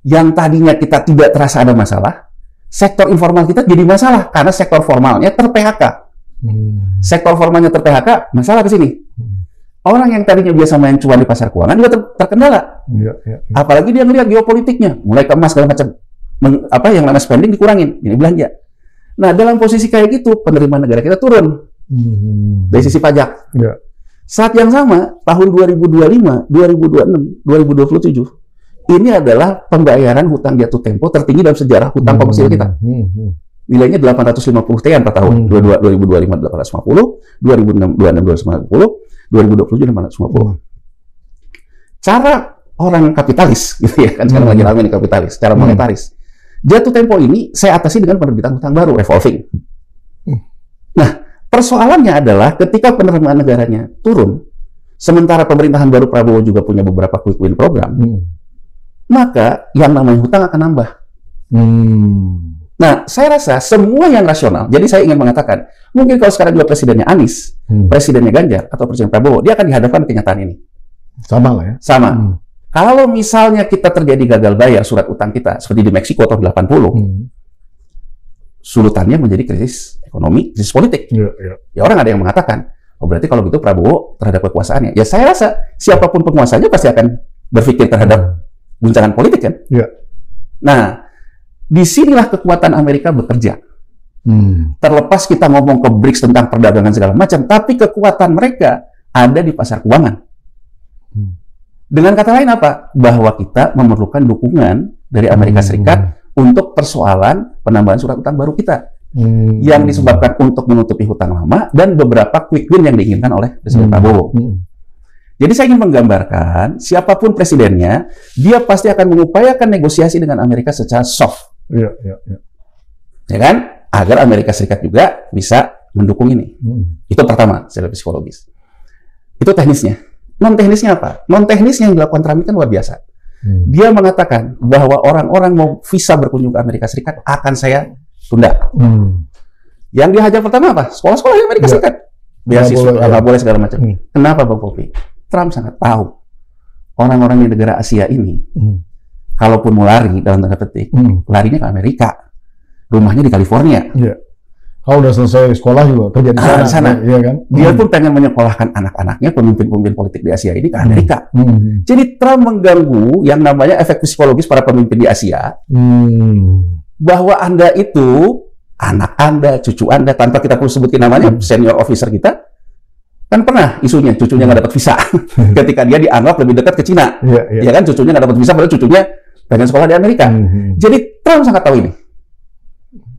Yang tadinya kita tidak terasa ada masalah, sektor informal kita jadi masalah karena sektor formalnya ter-PHK. Sektor formalnya ter-PHK, masalah ke sini. Orang yang tadinya biasa main cuan di pasar keuangan juga terkendala. Apalagi dia ngelihat geopolitiknya, mulai ke emas segala macam. Yang namanya spending dikurangin, ini belanja. Nah, dalam posisi kayak gitu, penerimaan negara kita turun dari sisi pajak. Saat yang sama, tahun 2025, 2026, 2027, ini adalah pembayaran hutang jatuh tempo tertinggi dalam sejarah hutang komersil kita. Nilainya 850 T-an per tahun. 2025 850, 2026 250, 2027 850. Cara orang kapitalis, gitu ya, kan sekarang lagi ramai nih kapitalis, cara monetaris. Jatuh tempo ini saya atasi dengan penerbitan hutang baru, revolving. Nah, persoalannya adalah ketika penerimaan negaranya turun, sementara pemerintahan baru Prabowo juga punya beberapa quick win program, maka yang namanya hutang akan nambah. Nah, saya rasa semua yang rasional, jadi saya ingin mengatakan, mungkin kalau sekarang juga presidennya Anies, presidennya Ganjar, atau presiden Prabowo, dia akan dihadapkan ke kenyataan ini. Sama lah ya? Sama. Kalau misalnya kita terjadi gagal bayar surat utang kita, seperti di Meksiko tahun 80, sulutannya menjadi krisis ekonomi, krisis politik. Ya orang ada yang mengatakan, oh berarti kalau gitu Prabowo terhadap kekuasaannya. Ya saya rasa siapapun penguasanya pasti akan berpikir terhadap guncangan politik kan. Nah, disinilah kekuatan Amerika bekerja. Terlepas kita ngomong ke BRICS tentang perdagangan segala macam, tapi kekuatan mereka ada di pasar keuangan. Dengan kata lain apa? Bahwa kita memerlukan dukungan dari Amerika Serikat untuk persoalan penambahan surat utang baru kita. Yang disebabkan untuk menutupi hutang lama dan beberapa quick win yang diinginkan oleh Presiden Prabowo. Jadi saya ingin menggambarkan, siapapun presidennya, dia pasti akan mengupayakan negosiasi dengan Amerika secara soft. Ya kan? Agar Amerika Serikat juga bisa mendukung ini. Itu pertama, secara psikologis. Itu teknisnya. Non-teknisnya apa? Non-teknisnya yang dilakukan Trump kan luar biasa. Dia mengatakan bahwa orang-orang mau visa berkunjung ke Amerika Serikat akan saya tunda. Yang dihajar pertama apa? Sekolah-sekolah di Amerika Serikat. Beasiswa, nggak boleh segala macam. Kenapa Bang Popi? Trump sangat tahu orang-orang di negara Asia ini, kalaupun mau lari dalam tanda petik, larinya ke Amerika. Rumahnya di California. Kalau udah selesai sekolah juga kerja di sana. Iya kan? Dia pun pengen menyekolahkan anak-anaknya, pemimpin-pemimpin politik di Asia ini ke Amerika. Jadi Trump mengganggu yang namanya efek psikologis para pemimpin di Asia, bahwa Anda itu, anak Anda, cucu Anda, tanpa kita perlu sebutin namanya, senior officer kita, Kan pernah isunya cucunya nggak dapat visa ketika dia dianggap lebih dekat ke Cina. Ya kan, cucunya nggak dapat visa padahal cucunya pengen sekolah di Amerika. Jadi Trump sangat tahu ini.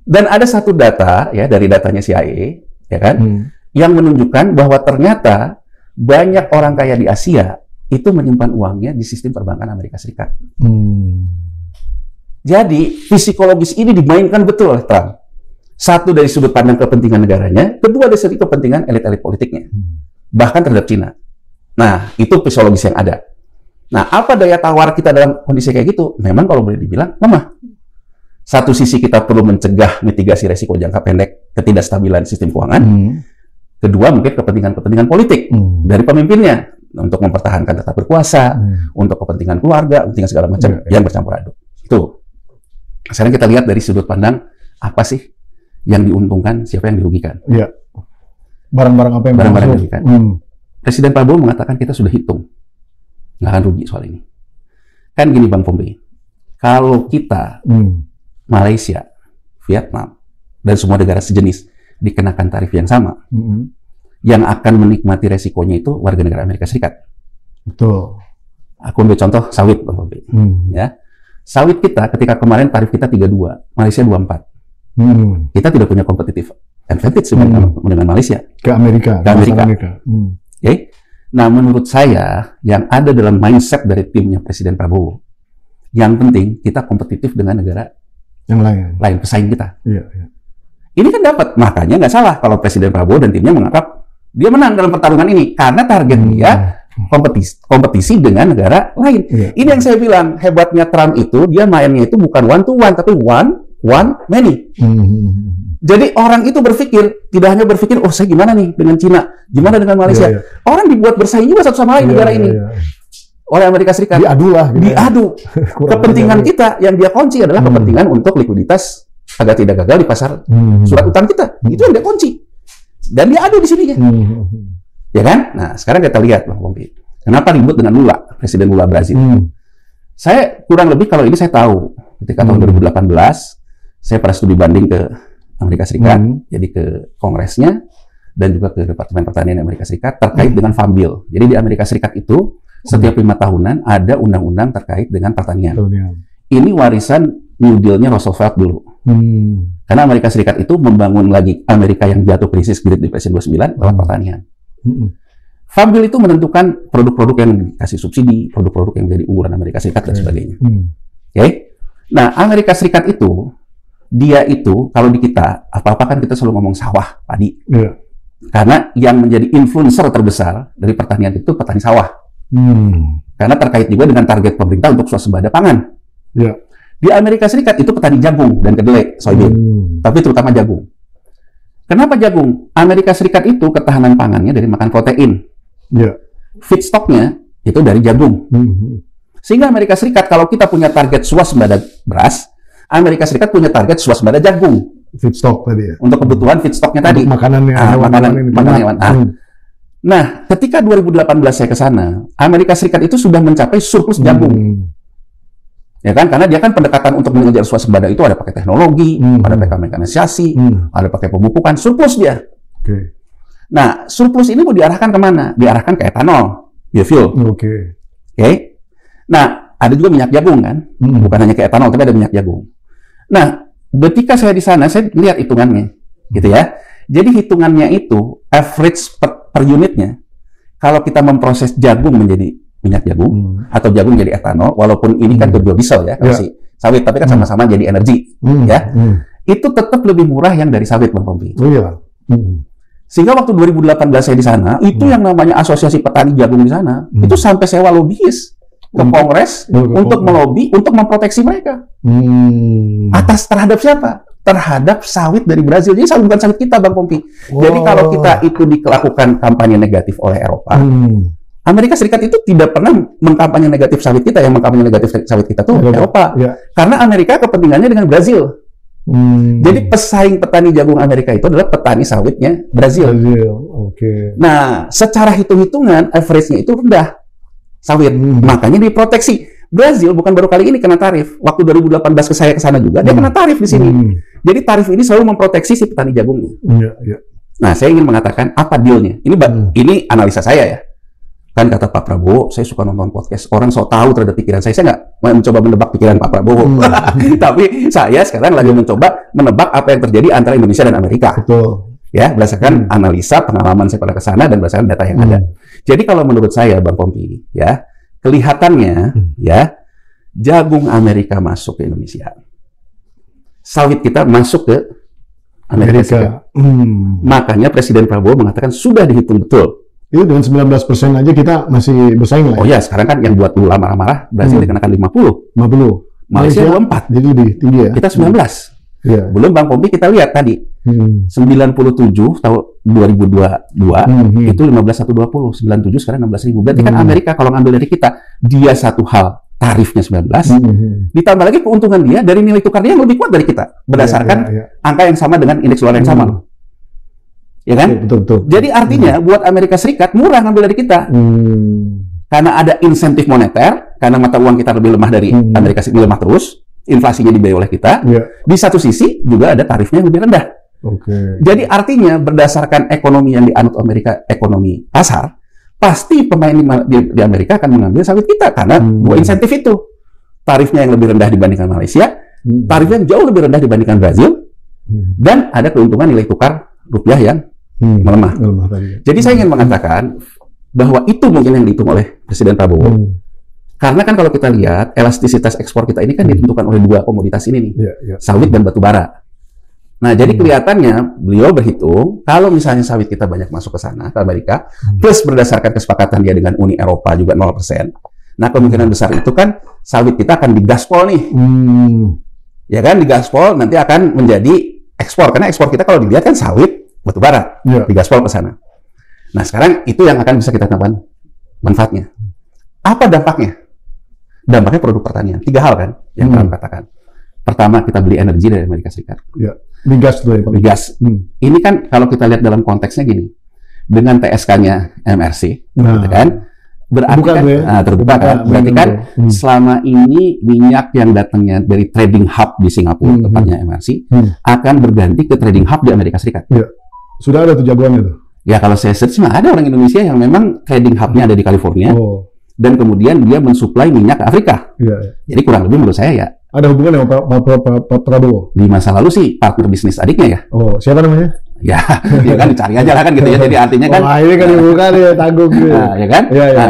Dan ada satu data ya dari datanya CIA, ya kan, yang menunjukkan bahwa ternyata banyak orang kaya di Asia itu menyimpan uangnya di sistem perbankan Amerika Serikat. Jadi psikologis ini dimainkan betul oleh Trump. Satu dari sudut pandang kepentingan negaranya, kedua dari sudut kepentingan elit-elit politiknya, bahkan terhadap Cina. Nah, itu psikologis yang ada. Nah, apa daya tawar kita dalam kondisi kayak gitu? Memang kalau boleh dibilang lemah. Satu sisi kita perlu mencegah mitigasi resiko jangka pendek ketidakstabilan sistem keuangan. Kedua, mungkin kepentingan-kepentingan politik dari pemimpinnya untuk mempertahankan tetap berkuasa, untuk kepentingan keluarga, kepentingan segala macam yang bercampur aduk. Itu. Sekarang kita lihat dari sudut pandang apa sih yang diuntungkan, siapa yang dirugikan. Iya. Barang-barang apa yang dirugikan. Presiden Prabowo mengatakan kita sudah hitung. Nggak akan rugi soal ini. Kan gini Bang Pompei, kalau kita, Malaysia, Vietnam, dan semua negara sejenis dikenakan tarif yang sama, yang akan menikmati resikonya itu warga negara Amerika Serikat. Betul. Aku ambil contoh sawit Bang Pompei. Ya. Sawit kita ketika kemarin tarif kita 32, Malaysia 24. Kita tidak punya competitive advantage dengan Malaysia. Ke Amerika. Okay? Nah, menurut saya, yang ada dalam mindset dari timnya Presiden Prabowo, yang penting kita kompetitif dengan negara yang lain pesaing kita. Iya. Ini kan dapat, makanya nggak salah kalau Presiden Prabowo dan timnya menganggap dia menang dalam pertarungan ini, karena target dia kompetisi dengan negara lain. Ini yang saya bilang, hebatnya Trump itu, dia mainnya itu bukan one to one, tapi one many. Jadi orang itu berpikir, tidak hanya berpikir, oh saya gimana nih dengan Cina, gimana dengan Malaysia. Orang dibuat bersaing juga satu sama lain negara ini. Oleh Amerika Serikat. Diadu lah. Diadu. Kepentingan kita yang dia kunci adalah kepentingan untuk likuiditas agar tidak gagal di pasar surat utang kita. Itu yang dia kunci. Dan dia adu di sininya. Ya kan? Nah, sekarang kita lihat Bang Pompei. Kenapa ribut dengan Lula, Presiden Lula Brazil? Saya kurang lebih kalau ini saya tahu ketika tahun 2018 saya pernah studi banding ke Amerika Serikat, jadi ke Kongresnya dan juga ke Departemen Pertanian Amerika Serikat terkait dengan Farm Bill. Jadi di Amerika Serikat itu setiap 5 tahunan ada undang-undang terkait dengan pertanian. Ini warisan New Deal-nya Roosevelt dulu. Karena Amerika Serikat itu membangun lagi Amerika yang jatuh krisis Great Depression 29 lewat pertanian. Farm Bill itu menentukan produk-produk yang dikasih subsidi, produk-produk yang jadi unggulan Amerika Serikat dan sebagainya. Okay? Nah, Amerika Serikat itu, dia itu, kalau di kita, apa-apa kan kita selalu ngomong sawah, padi. Karena yang menjadi influencer terbesar dari pertanian itu petani sawah. Karena terkait juga dengan target pemerintah untuk swasembada pangan. Di Amerika Serikat itu petani jagung dan kedelai, soybean. Tapi terutama jagung. Kenapa jagung? Amerika Serikat itu ketahanan pangannya dari makan protein. Feedstocknya itu dari jagung. Sehingga Amerika Serikat, kalau kita punya target swasembada beras, Amerika Serikat punya target swasembada jagung. Feedstock tadi ya? Untuk kebutuhan feedstocknya tadi. Makanannya. Makanan hewan. Nah, ketika 2018 saya ke sana, Amerika Serikat itu sudah mencapai surplus jagung. Ya kan? Karena dia kan pendekatan untuk mengejar swasembada itu ada pakai teknologi, ada pakai mekanisasi, ada pakai pemupukan, surplus dia. Nah, surplus ini mau diarahkan kemana? Diarahkan ke etanol, biofuel. Nah, ada juga minyak jagung kan? Bukan hanya ke etanol, tapi ada minyak jagung. Nah, ketika saya di sana, saya lihat hitungannya, gitu ya. Jadi hitungannya itu average per unitnya. Kalau kita memproses jagung menjadi minyak jagung atau jagung jadi etanol, walaupun ini kan biodiesel ya, si sawit, tapi kan sama-sama jadi energi, ya. Itu tetap lebih murah yang dari sawit, Bang Pompei. Sehingga waktu 2018 saya di sana, itu yang namanya Asosiasi Petani Jagung di sana, itu sampai sewa lobbyis ke Kongres untuk melobi, untuk memproteksi mereka. Atas terhadap siapa? Terhadap sawit dari Brazil. Jadi sawit bukan sawit kita, Bang Pompei. Jadi kalau kita itu dilakukan kampanye negatif oleh Eropa, Amerika Serikat itu tidak pernah mengkampanye negatif sawit kita. Yang mengkampanye negatif sawit kita tuh Eropa. Karena Amerika kepentingannya dengan Brazil. Jadi pesaing petani jagung Amerika itu adalah petani sawitnya Brazil. Nah, secara hitung-hitungan average-nya itu rendah sawit, makanya diproteksi. Brazil bukan baru kali ini kena tarif. Waktu 2018 saya ke sana juga dia kena tarif di sini. Jadi tarif ini selalu memproteksi si petani jagungnya. Nah, saya ingin mengatakan apa dealnya. Ini analisa saya ya. Kan kata Pak Prabowo, saya suka nonton podcast. Orang sok tahu terhadap pikiran saya. Saya nggak mencoba menebak pikiran Pak Prabowo. Tapi saya sekarang lagi mencoba menebak apa yang terjadi antara Indonesia dan Amerika. Betul. Ya, berdasarkan analisa pengalaman saya pada kesana dan berdasarkan data yang ada. Jadi kalau menurut saya, Bang Pompi, ya, kelihatannya, ya, jagung Amerika masuk ke Indonesia. Sawit kita masuk ke Amerika Serikat. Makanya Presiden Prabowo mengatakan sudah dihitung betul. Itu dengan 19% aja kita masih bersaing lah. Oh ya, sekarang kan yang buat dulu marah-marah, Brasil dikenakan 50. Malaysia 24. Jadi lebih tinggi ya? Kita 19. Yeah. Belum Bang Pompi kita lihat tadi. 97 tahun 2022 itu 15.120, 97 sekarang 16.000. Berarti kan Amerika kalau ngambil dari kita, dia satu hal tarifnya 19, ditambah lagi keuntungan dia dari nilai tukar dia yang lebih kuat dari kita berdasarkan angka yang sama dengan indeks dolar yang sama. Ya kan? Betul. Jadi artinya buat Amerika Serikat murah ngambil dari kita. Karena ada insentif moneter, karena mata uang kita lebih lemah dari Amerika Serikat, melemah terus, inflasinya dibiayai oleh kita. Di satu sisi juga ada tarifnya yang lebih rendah. Jadi artinya berdasarkan ekonomi yang dianut Amerika, ekonomi pasar, pasti pemain di Amerika akan mengambil sawit kita karena dua insentif itu. Tarifnya yang lebih rendah dibandingkan Malaysia, tarifnya yang jauh lebih rendah dibandingkan Brazil, dan ada keuntungan nilai tukar rupiah yang melemah. Jadi saya ingin mengatakan bahwa itu mungkin yang dihitung oleh Presiden Prabowo. Karena kan kalau kita lihat elastisitas ekspor kita ini kan ditentukan oleh dua komoditas ini nih, sawit dan batu bara. Nah, jadi kelihatannya beliau berhitung kalau misalnya sawit kita banyak masuk ke sana, ke Amerika, plus berdasarkan kesepakatan dia dengan Uni Eropa juga 0%. Nah, kemungkinan besar itu kan sawit kita akan digaspol nih. Ya kan, digaspol nanti akan menjadi ekspor. Karena ekspor kita kalau dilihat kan sawit, batu bara, digaspol ke sana. Nah, sekarang itu yang akan bisa kita temukan manfaatnya. Apa dampaknya? Dampaknya produk pertanian. 3 hal kan yang kami katakan. Pertama, kita beli energi dari Amerika Serikat. Migas tuh ya, Pak. Migas. Ini kan kalau kita lihat dalam konteksnya gini, dengan TSK-nya MRC, gitu kan, berarti kan terbuka kan, berarti kan selama ini minyak yang datangnya dari trading hub di Singapura, tepatnya MRC, akan berganti ke trading hub di Amerika Serikat. Sudah ada tuh jagoannya tuh. Ya kalau saya search mah ada orang Indonesia yang memang trading hub-nya ada di California, dan kemudian dia mensuplai minyak ke Afrika. Jadi kurang lebih menurut saya ya. Ada hubungan dengan Pak Prabowo? Di masa lalu sih partner bisnis adiknya ya. Siapa namanya? Ya kan dicari aja lah kan gitu ya. Jadi artinya kan. Ini kan bukan ya tanggung gitu. Ya kan?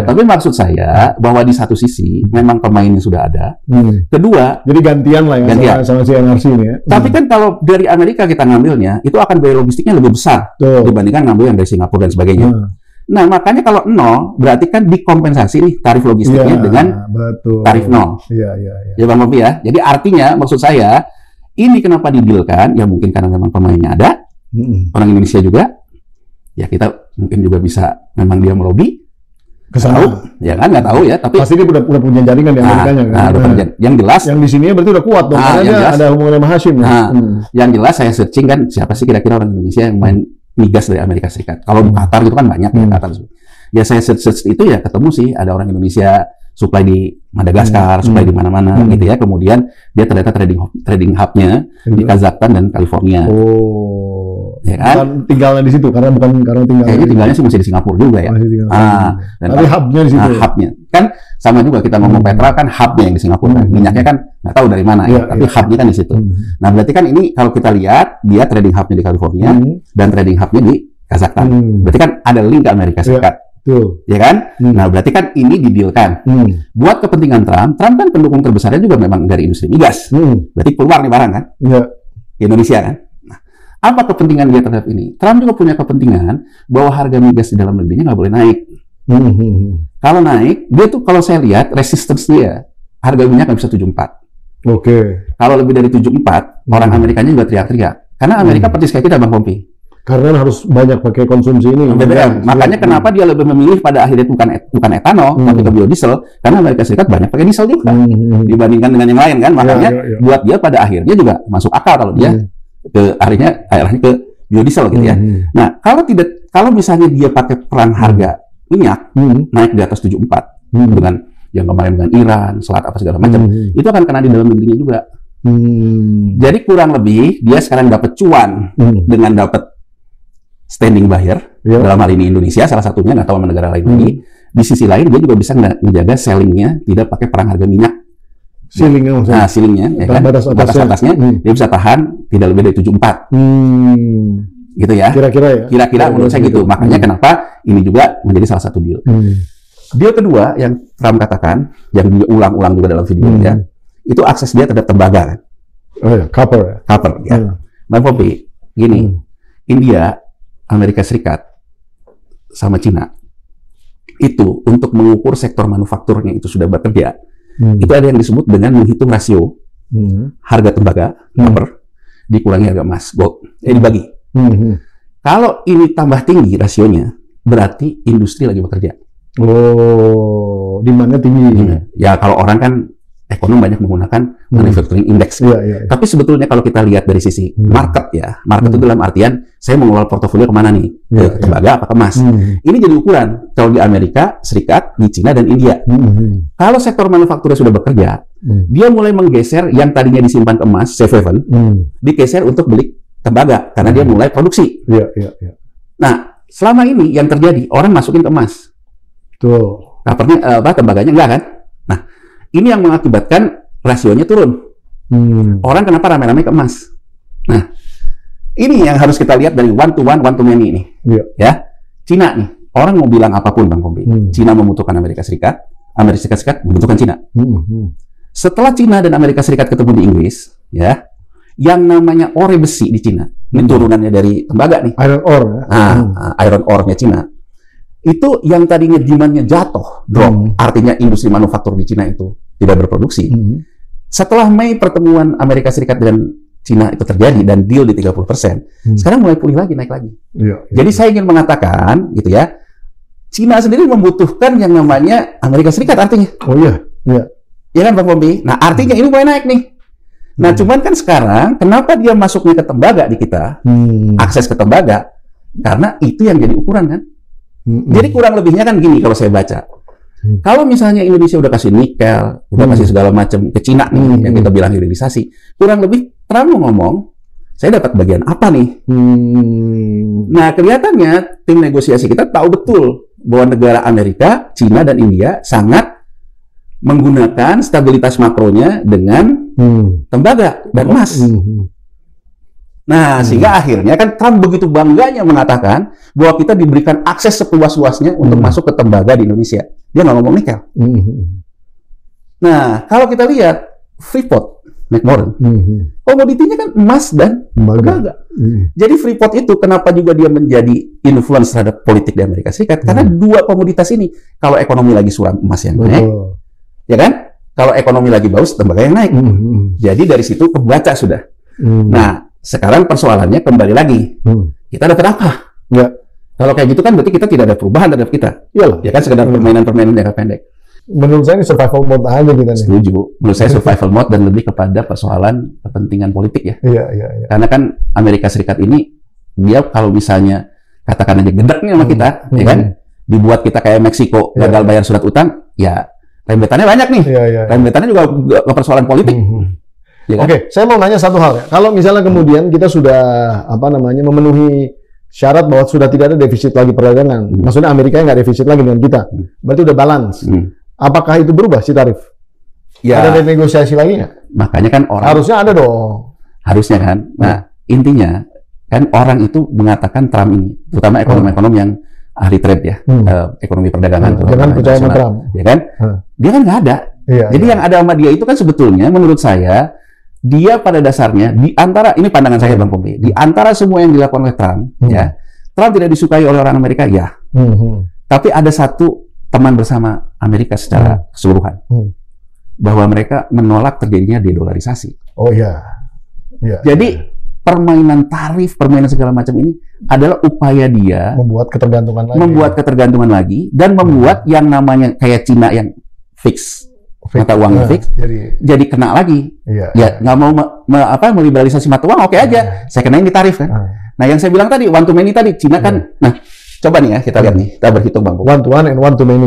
Tapi maksud saya bahwa di satu sisi memang pemainnya sudah ada. Kedua, jadi gantian lah ya sama si NRC ini ya. Tapi kan kalau dari Amerika kita ngambilnya, itu akan biaya logistiknya lebih besar dibandingkan ngambil yang dari Singapura dan sebagainya. Nah, makanya kalau 0, berarti kan dikompensasi nih tarif logistiknya dengan tarif 0. Ya Bang Mopi ya. Jadi artinya, maksud saya, ini kenapa didilkan? Ya mungkin karena memang pemainnya ada, orang Indonesia juga, ya kita mungkin juga bisa, memang dia melobi, kesana. Ya kan, nggak tahu ya. Tapi pasti dia udah punya jaringan di Amerikanya kan. Yang jelas. Yang di sini berarti udah kuat dong, karena dia ada hubungan sama Hashim. Yang jelas saya searching kan, siapa sih kira-kira orang Indonesia yang main migas dari Amerika Serikat. Kalau di Qatar itu kan banyak ya Qatar. Ya saya search itu ya ketemu sih ada orang Indonesia supply di Madagaskar, supply di mana-mana gitu ya. Kemudian dia ternyata trading hub-nya di Kazakhstan dan California. Ya kan? Tinggalnya di situ karena kayaknya tinggalnya sih masih di Singapura juga ya. Tapi hub-nya di situ. Hub-nya kan sama juga kita ngomong petrol kan hub-nya yang di Singapura kan. Minyaknya kan nggak tahu dari mana ya, tapi hub-nya kan di situ. Nah, berarti kan ini kalau kita lihat dia trading hub-nya di California dan trading hub-nya di Kazakhstan. Berarti kan ada link ke Amerika Serikat. Ya kan? Nah, berarti kan ini didealkan. Buat kepentingan Trump kan pendukung terbesarnya juga memang dari industri migas. Berarti keluar nih barang kan? Di Indonesia kan? Apa kepentingan dia terhadap ini? Trump juga punya kepentingan bahwa harga migas di dalam negerinya nggak boleh naik. Kalau naik, dia tuh kalau saya lihat resistance dia, harga minyak nggak bisa 74. Kalau lebih dari 74, orang Amerikanya juga teriak-teriak. Karena Amerika persis kayak kita, Bang Pompi. Karena harus banyak pakai konsumsi ini. BBM. Makanya kenapa dia lebih memilih pada akhirnya bukan etanol, tapi ke biodiesel. Karena Amerika Serikat banyak pakai diesel juga dibandingkan dengan yang lain kan. Makanya buat dia pada akhirnya juga masuk akal kalau dia arahnya ke biodiesel gitu ya. Nah, kalau misalnya dia pakai perang harga minyak naik di atas 74 dengan yang kemarin dengan Iran, Selat apa segala macam, itu akan kena di dalam negerinya juga. Jadi kurang lebih dia sekarang dapat cuan dengan dapat standing buyer, dalam hal ini Indonesia salah satunya, nggak tahu sama negara lain lagi. Di sisi lain dia juga bisa menjaga sellingnya tidak pakai perang harga minyak. Ceilingnya maksudnya? Nah, ceilingnya, ya kan? Batas atasnya dia bisa tahan tidak lebih dari 74. Gitu ya. Kira-kira ya? Kira-kira menurut saya gitu. Makanya kenapa ini juga menjadi salah satu deal. Deal kedua yang Trump katakan, yang dia ulang-ulang juga dalam videonya, itu akses dia terhadap tembaga kan. Oh ya, copper ya. Bang Popi, gini, India, Amerika Serikat, sama Cina, itu untuk mengukur sektor manufakturnya itu sudah bekerja, itu ada yang disebut dengan menghitung rasio harga tembaga, copper, dikurangi harga emas, gold, dibagi. Kalau ini tambah tinggi rasionya, berarti industri lagi bekerja. Oh, demandnya tinggi. Ya kalau orang kan ekonom banyak menggunakan manufacturing index. Tapi sebetulnya kalau kita lihat dari sisi market ya, market itu dalam artian saya mengelola portofolio kemana nih, ke tembaga apa ke emas. Ini jadi ukuran kalau di Amerika Serikat, di Cina dan India. Kalau sektor manufakturnya sudah bekerja, dia mulai menggeser yang tadinya disimpan ke emas, safe haven, digeser untuk beli tembaga karena dia mulai produksi. Nah, selama ini yang terjadi orang masukin ke emas. Tuh. Covernya tembaganya enggak kan? Nah, ini yang mengakibatkan rasionya turun. Orang kenapa rame-rame ke emas? Nah, ini yang harus kita lihat dari one to many ini. Ya, Cina nih, orang mau bilang apapun Bang Pompi, Cina membutuhkan Amerika Serikat membutuhkan Cina. Setelah Cina dan Amerika Serikat ketemu di Inggris, ya, yang namanya ore besi di Cina, ini turunannya dari tembaga nih. Iron ore. Iron ore-nya Cina. Itu yang tadinya demand-nya jatuh, drop, artinya industri manufaktur di Cina itu tidak berproduksi. Setelah Mei pertemuan Amerika Serikat dan Cina itu terjadi dan deal di 30%, sekarang mulai pulih lagi, naik lagi. Jadi saya ingin mengatakan, gitu ya, Cina sendiri membutuhkan yang namanya Amerika Serikat artinya. Oh iya. Ya kan Bang Pompi? Nah artinya ini mulai naik nih. Nah cuman kan sekarang, kenapa dia masuknya ke tembaga di kita, akses ke tembaga, karena itu yang jadi ukuran kan. Jadi kurang lebihnya kan gini kalau saya baca. Kalau misalnya Indonesia udah kasih nikel, udah kasih segala macam ke Cina nih, yang kita bilang hilirisasi, kurang lebih Trump ngomong, saya dapat bagian apa nih? Nah kelihatannya tim negosiasi kita tahu betul bahwa negara Amerika, Cina dan India sangat menggunakan stabilitas makronya dengan tembaga dan emas. Nah, sehingga akhirnya kan Trump begitu bangganya mengatakan bahwa kita diberikan akses seluas-luasnya untuk masuk ke tembaga di Indonesia. Dia nggak ngomong nikel. Nah, kalau kita lihat Freeport, McMoran, komoditinya kan emas dan tembaga. Jadi Freeport itu kenapa juga dia menjadi influence terhadap politik di Amerika Serikat? Karena dua komoditas ini, kalau ekonomi lagi suram, emas yang naik, ya kan? Kalau ekonomi lagi bagus, tembaga yang naik. Jadi dari situ kebaca sudah. Nah, sekarang persoalannya kembali lagi, kita dapat apa? Kalau kayak gitu kan berarti kita tidak ada perubahan terhadap kita. Ya kan sekedar permainan-permainan jangka pendek. Menurut saya ini survival mode aja kita nih. Setuju. Menurut saya survival mode dan lebih kepada persoalan kepentingan politik ya. Karena kan Amerika Serikat ini dia kalau misalnya katakan aja gedeknya sama kita, ya kan, dibuat kita kayak Meksiko gagal bayar surat utang, ya rembetannya banyak nih. Rembetannya juga ke persoalan politik. Ya kan? Oke, saya mau nanya satu hal ya. Kalau misalnya kemudian kita sudah memenuhi syarat bahwa sudah tidak ada defisit lagi perdagangan, maksudnya Amerika nggak defisit lagi dengan kita, berarti udah balance. Apakah itu berubah si tarif? Ya. Ada negosiasi lagi nggak? Makanya kan orang harusnya ada dong. Harusnya kan. Nah intinya kan orang itu mengatakan Trump ini, terutama ekonom-ekonom yang ahli trade ya, ekonomi perdagangan. Jangan percaya sama Trump, ya kan? Dia kan nggak ada. Jadi yang ada sama dia itu kan sebetulnya menurut saya dia pada dasarnya di antara ini pandangan saya Bang Pompi, di antara semua yang dilakukan oleh Trump, ya Trump tidak disukai oleh orang Amerika, ya. Tapi ada satu teman bersama Amerika secara keseluruhan, bahwa mereka menolak terjadinya dedolarisasi. Oh iya. Jadi permainan tarif, permainan segala macam ini adalah upaya dia membuat ketergantungan lagi, dan membuat yang namanya kayak Cina yang fix. Mata uangnya fix, jadi kena lagi. Ya nggak mau meliberalisasi mata uang, oke aja. Saya kenain di tarif kan. Nah yang saya bilang tadi, one to many tadi, Cina kan. Nah coba nih ya kita lihat nih, kita berhitung Bang. One to one and one to many.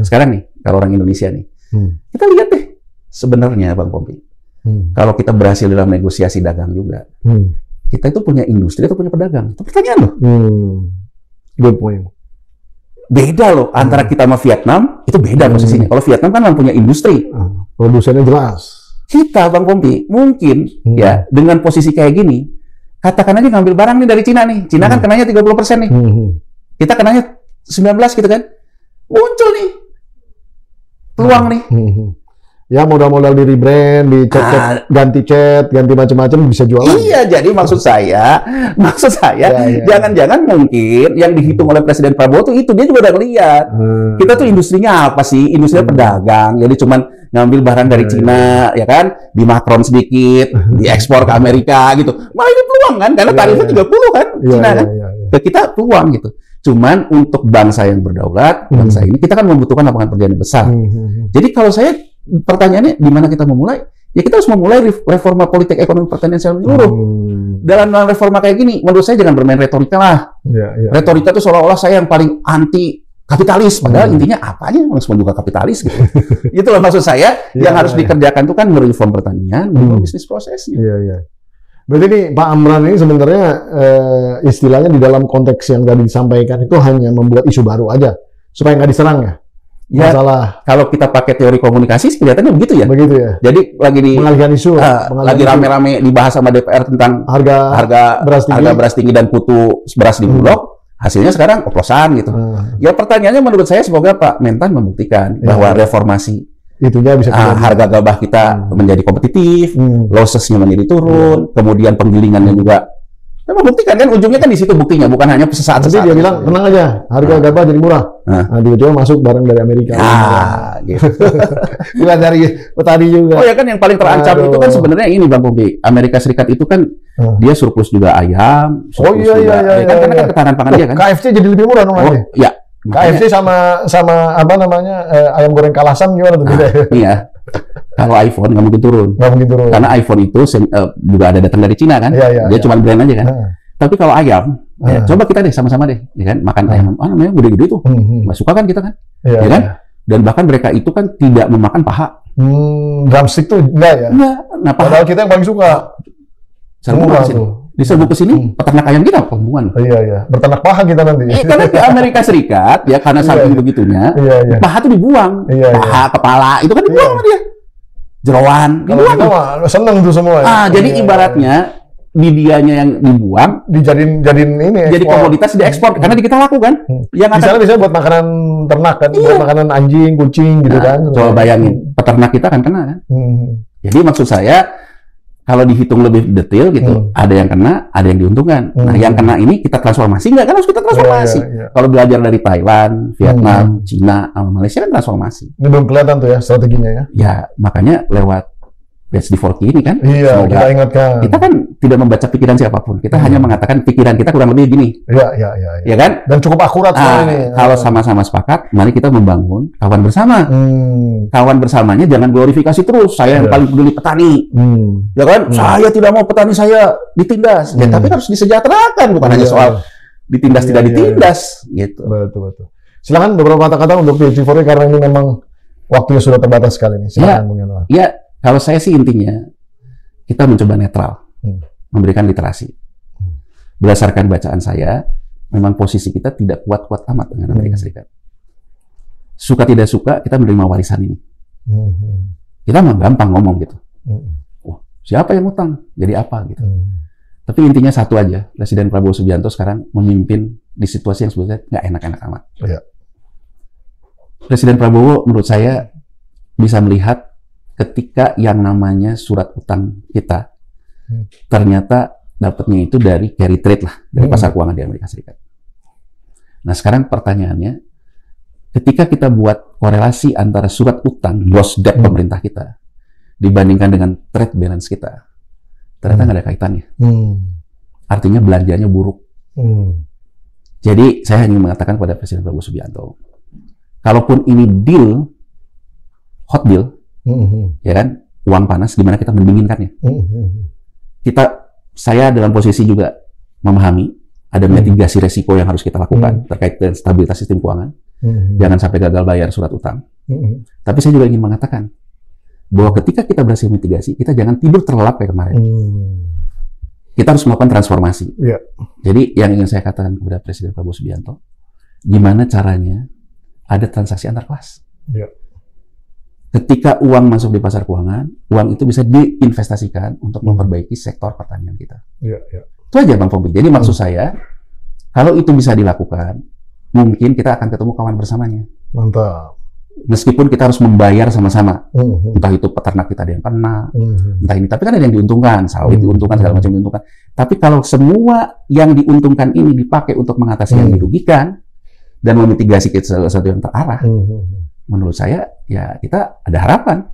Sekarang nih, kalau orang Indonesia nih, kita lihat deh sebenarnya Bang Pompi. Kalau kita berhasil dalam negosiasi dagang juga, kita itu punya industri atau punya pedagang? Itu pertanyaan loh. Good point. Beda loh antara kita sama Vietnam, itu beda posisinya. Kalau Vietnam kan memang punya industri. Produsennya jelas. Kita, Bang Pompi, mungkin ya dengan posisi kayak gini, katakan aja ngambil barang nih dari Cina nih. Cina kan kenanya 30% nih. Kita kenanya 19 gitu kan. Muncul nih peluang nih. Ya modal-modal di rebrand, di chat, ganti chat, ganti macam-macam bisa jualan. Iya, jadi maksud saya jangan-jangan mungkin yang dihitung oleh Presiden Prabowo itu dia juga udah ngeliat. Kita tuh industrinya apa sih? Industrinya pedagang. Jadi cuman ngambil barang dari Cina, ya kan? Dimakron sedikit, diekspor ke Amerika gitu. Malah ini peluang kan? Karena tarifnya 30 kan? Cina kan? Ke kita peluang gitu. Cuman untuk bangsa yang berdaulat, bangsa ini kita kan membutuhkan lapangan pekerjaan yang besar. Jadi kalau saya pertanyaannya di mana kita memulai? Ya kita harus memulai reforma politik ekonomi pertanian secara menyeluruh. Dalam reforma kayak gini, menurut saya jangan bermain retorika lah. Retorika itu seolah-olah saya yang paling anti kapitalis, padahal intinya apanya semua juga kapitalis gitu. Itulah maksud saya yang harus dikerjakan itu kan mereform pertanian, bisnis prosesnya. Berarti ini Pak Amran ini sebenarnya istilahnya di dalam konteks yang tadi disampaikan itu hanya membuat isu baru aja supaya nggak diserang ya. Ya, masalah. Kalau kita pakai teori komunikasi, kelihatannya begitu ya. Begitu ya. Jadi lagi di mengalihkan isu, lagi rame-rame dibahas sama DPR tentang harga beras tinggi dan putu beras di Bulog. Hasilnya sekarang oplosan gitu. Ya pertanyaannya menurut saya semoga Pak Mentan membuktikan bahwa reformasi itunya bisa harga gabah kita menjadi kompetitif, lossesnya menjadi turun, kemudian penggilingannya juga. Membuktikan kan ujungnya kan di situ buktinya, bukan hanya sesaat. Jadi dia bilang tenang aja, harga gabah jadi murah. Nah, tiba-tiba masuk barang dari Amerika. Gitu. Bukan dari petani juga. Oh ya kan yang paling terancam itu kan sebenarnya ini Bang Pompi. Amerika Serikat itu kan dia surplus juga ayam, surplus iya, karena kan ketahanan pangan dia kan. KFC jadi lebih murah dong. Ya. KFC sama apa namanya ayam goreng Kalasan gimana tuh beda? Iya. Kalau iPhone nggak mungkin turun. Karena iPhone itu juga ada datang dari Cina kan. Dia cuma brand aja kan. Tapi kalau ayam, coba kita deh sama-sama deh, ya kan, makan ayam, namanya gede-gede tuh, nggak suka kan kita kan, ya kan? Dan bahkan mereka itu kan tidak memakan paha. Drumstick tuh enggak ya? Enggak. Nah, padahal kita yang paling suka. Diserbu ke sini, peternak ayam kita pembunuhan. Iya. Berternak paha kita nanti. Karena di Amerika Serikat, ya karena saking begitunya, paha itu dibuang. Paha, kepala, itu kan dibuang sama dia. Jeroan, dibuang. Kita mah seneng tuh semua. Jadi ibaratnya, di dianya yang dibuang, jadiin ini. Jadi komoditas diekspor, karena di kita laku kan. Yang bisa buat makanan ternak kan, buat makanan anjing, kucing gitu kan. Coba bayangin, peternak kita kan kena kan. Jadi maksud saya, kalau dihitung lebih detail gitu, ada yang kena, ada yang diuntungkan. Nah, yang kena ini kita transformasi nggak? Kan harus kita transformasi. Kalau belajar dari Thailand, Vietnam, Cina, sama Malaysia kan transformasi. Ini belum kelihatan tuh ya strateginya ya. Ya, makanya lewat PhD4K ini kan. Iya, kita ingatkan. Kita kan tidak membaca pikiran siapapun. Kita hanya mengatakan pikiran kita kurang lebih gini. Iya. Ya kan? Dan cukup akurat ini. Kalau sama-sama sepakat, mari kita membangun kawan bersama. Kawan bersamanya jangan glorifikasi terus. Saya yang paling peduli petani. Ya kan? Saya tidak mau petani saya ditindas. Ya, tapi harus disejahterakan. Bukan hanya soal ditindas tidak ditindas. Gitu. Betul. Silakan beberapa kata-kata untuk PhD4K karena ini memang waktunya sudah terbatas sekali nih. Silakan Bung Yanwar. Ya. Kalau saya sih intinya, kita mencoba netral, memberikan literasi. Berdasarkan bacaan saya, memang posisi kita tidak kuat-kuat amat dengan Amerika Serikat. Suka tidak suka, kita menerima warisan ini. Kita mah gampang ngomong gitu. Wah, siapa yang utang? Jadi apa gitu. Tapi intinya satu aja, Presiden Prabowo Subianto sekarang memimpin di situasi yang sebetulnya nggak enak-enak amat. Presiden Prabowo menurut saya bisa melihat ketika yang namanya surat utang kita ternyata dapatnya itu dari carry trade lah, dari pasar keuangan di Amerika Serikat. Nah sekarang pertanyaannya, ketika kita buat korelasi antara surat utang, gross debt pemerintah kita, dibandingkan dengan trade balance kita, ternyata nggak ada kaitannya. Artinya belanjanya buruk. Jadi saya hanya mengatakan kepada Presiden Prabowo Subianto, kalaupun ini deal, hot deal, ya kan, uang panas, gimana kita mendinginkannya? Saya dalam posisi juga memahami ada mitigasi resiko yang harus kita lakukan terkait dengan stabilitas sistem keuangan. Jangan sampai gagal bayar surat utang. Tapi saya juga ingin mengatakan bahwa ketika kita berhasil mitigasi, kita jangan tidur terlelap kayak kemarin. kita harus melakukan transformasi. Yeah. Jadi yang ingin saya katakan kepada Presiden Prabowo Subianto, gimana caranya ada transaksi antar kelas. Yeah. Ketika uang masuk di pasar keuangan, uang itu bisa diinvestasikan untuk memperbaiki sektor pertanian kita. Yeah, yeah. Itu aja Bang Pompi. Jadi maksud saya, kalau itu bisa dilakukan, mungkin kita akan ketemu kawan bersamanya. Mantap. Meskipun kita harus membayar sama-sama, entah itu peternak kita ada yang kena, entah ini, tapi kan ada yang diuntungkan, sawit diuntungkan, segala macam diuntungkan. Tapi kalau semua yang diuntungkan ini dipakai untuk mengatasi yang dirugikan dan memitigasi sesuatu yang terarah, menurut saya ya kita ada harapan.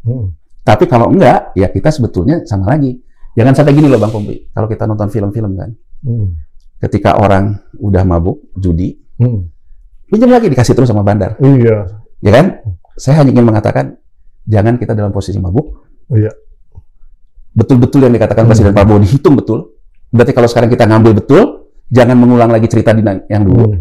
Tapi kalau enggak, ya kita sebetulnya sama lagi. Jangan sampai gini loh Bang Pompi, kalau kita nonton film-film kan, ketika orang udah mabuk, judi, pinjam lagi dikasih terus sama bandar. Iya. Ya kan? Saya hanya ingin mengatakan, jangan kita dalam posisi mabuk. Iya. Betul-betul yang dikatakan Presiden Prabowo dihitung betul. Berarti kalau sekarang kita ngambil betul, jangan mengulang lagi cerita yang dulu.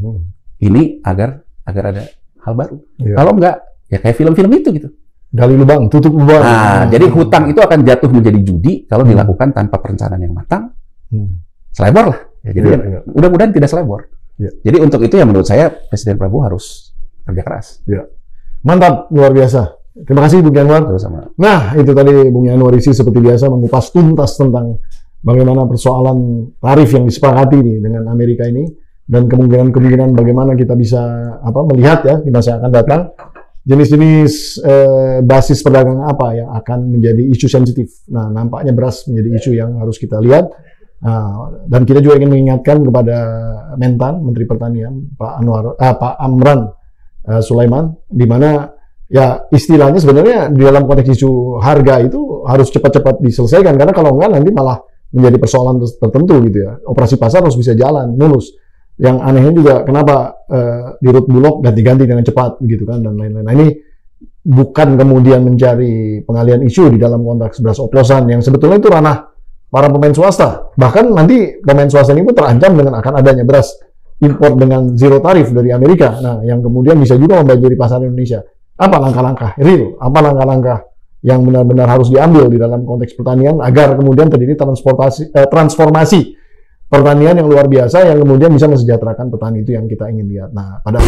Ini agar ada hal baru. Iya. Kalau enggak, ya kayak film-film itu gitu. Gali lubang, tutup lubang. Nah, jadi hutang itu akan jatuh menjadi judi kalau dilakukan tanpa perencanaan yang matang. Selebor lah. Ya, jadi mudah-mudahan tidak selebor. Ya. Jadi untuk itu yang menurut saya Presiden Prabowo harus kerja keras. Ya. Mantap, luar biasa. Terima kasih Bung Yanwar. Sama. Nah, itu tadi Bung Yanwar isi seperti biasa mengupas tuntas tentang bagaimana persoalan tarif yang disepakati nih dengan Amerika ini dan kemungkinan bagaimana kita bisa melihat ya di masa yang akan datang jenis-jenis basis perdagangan apa yang akan menjadi isu sensitif. Nah, nampaknya beras menjadi isu yang harus kita lihat. Dan kita juga ingin mengingatkan kepada Mentan, Menteri Pertanian, Pak Amran Sulaiman, di mana ya istilahnya sebenarnya di dalam konteks isu harga itu harus cepat-cepat diselesaikan, karena kalau enggak nanti malah menjadi persoalan tertentu gitu ya. Operasi pasar harus bisa jalan, mulus. Yang anehnya juga kenapa di Rut Bulog ganti-ganti dengan cepat gitu kan dan lain-lain. Nah, ini bukan kemudian mencari pengalihan isu di dalam konteks beras oplosan yang sebetulnya itu ranah para pemain swasta. Bahkan nanti pemain swasta ini pun terancam dengan akan adanya beras impor dengan zero tarif dari Amerika. Nah, yang kemudian bisa juga membanjiri pasar Indonesia. Apa langkah-langkah real? Apa langkah-langkah yang benar-benar harus diambil di dalam konteks pertanian agar kemudian terjadi transformasi pertanian yang luar biasa yang kemudian bisa mesejahterakan petani itu yang kita ingin lihat. Nah, pada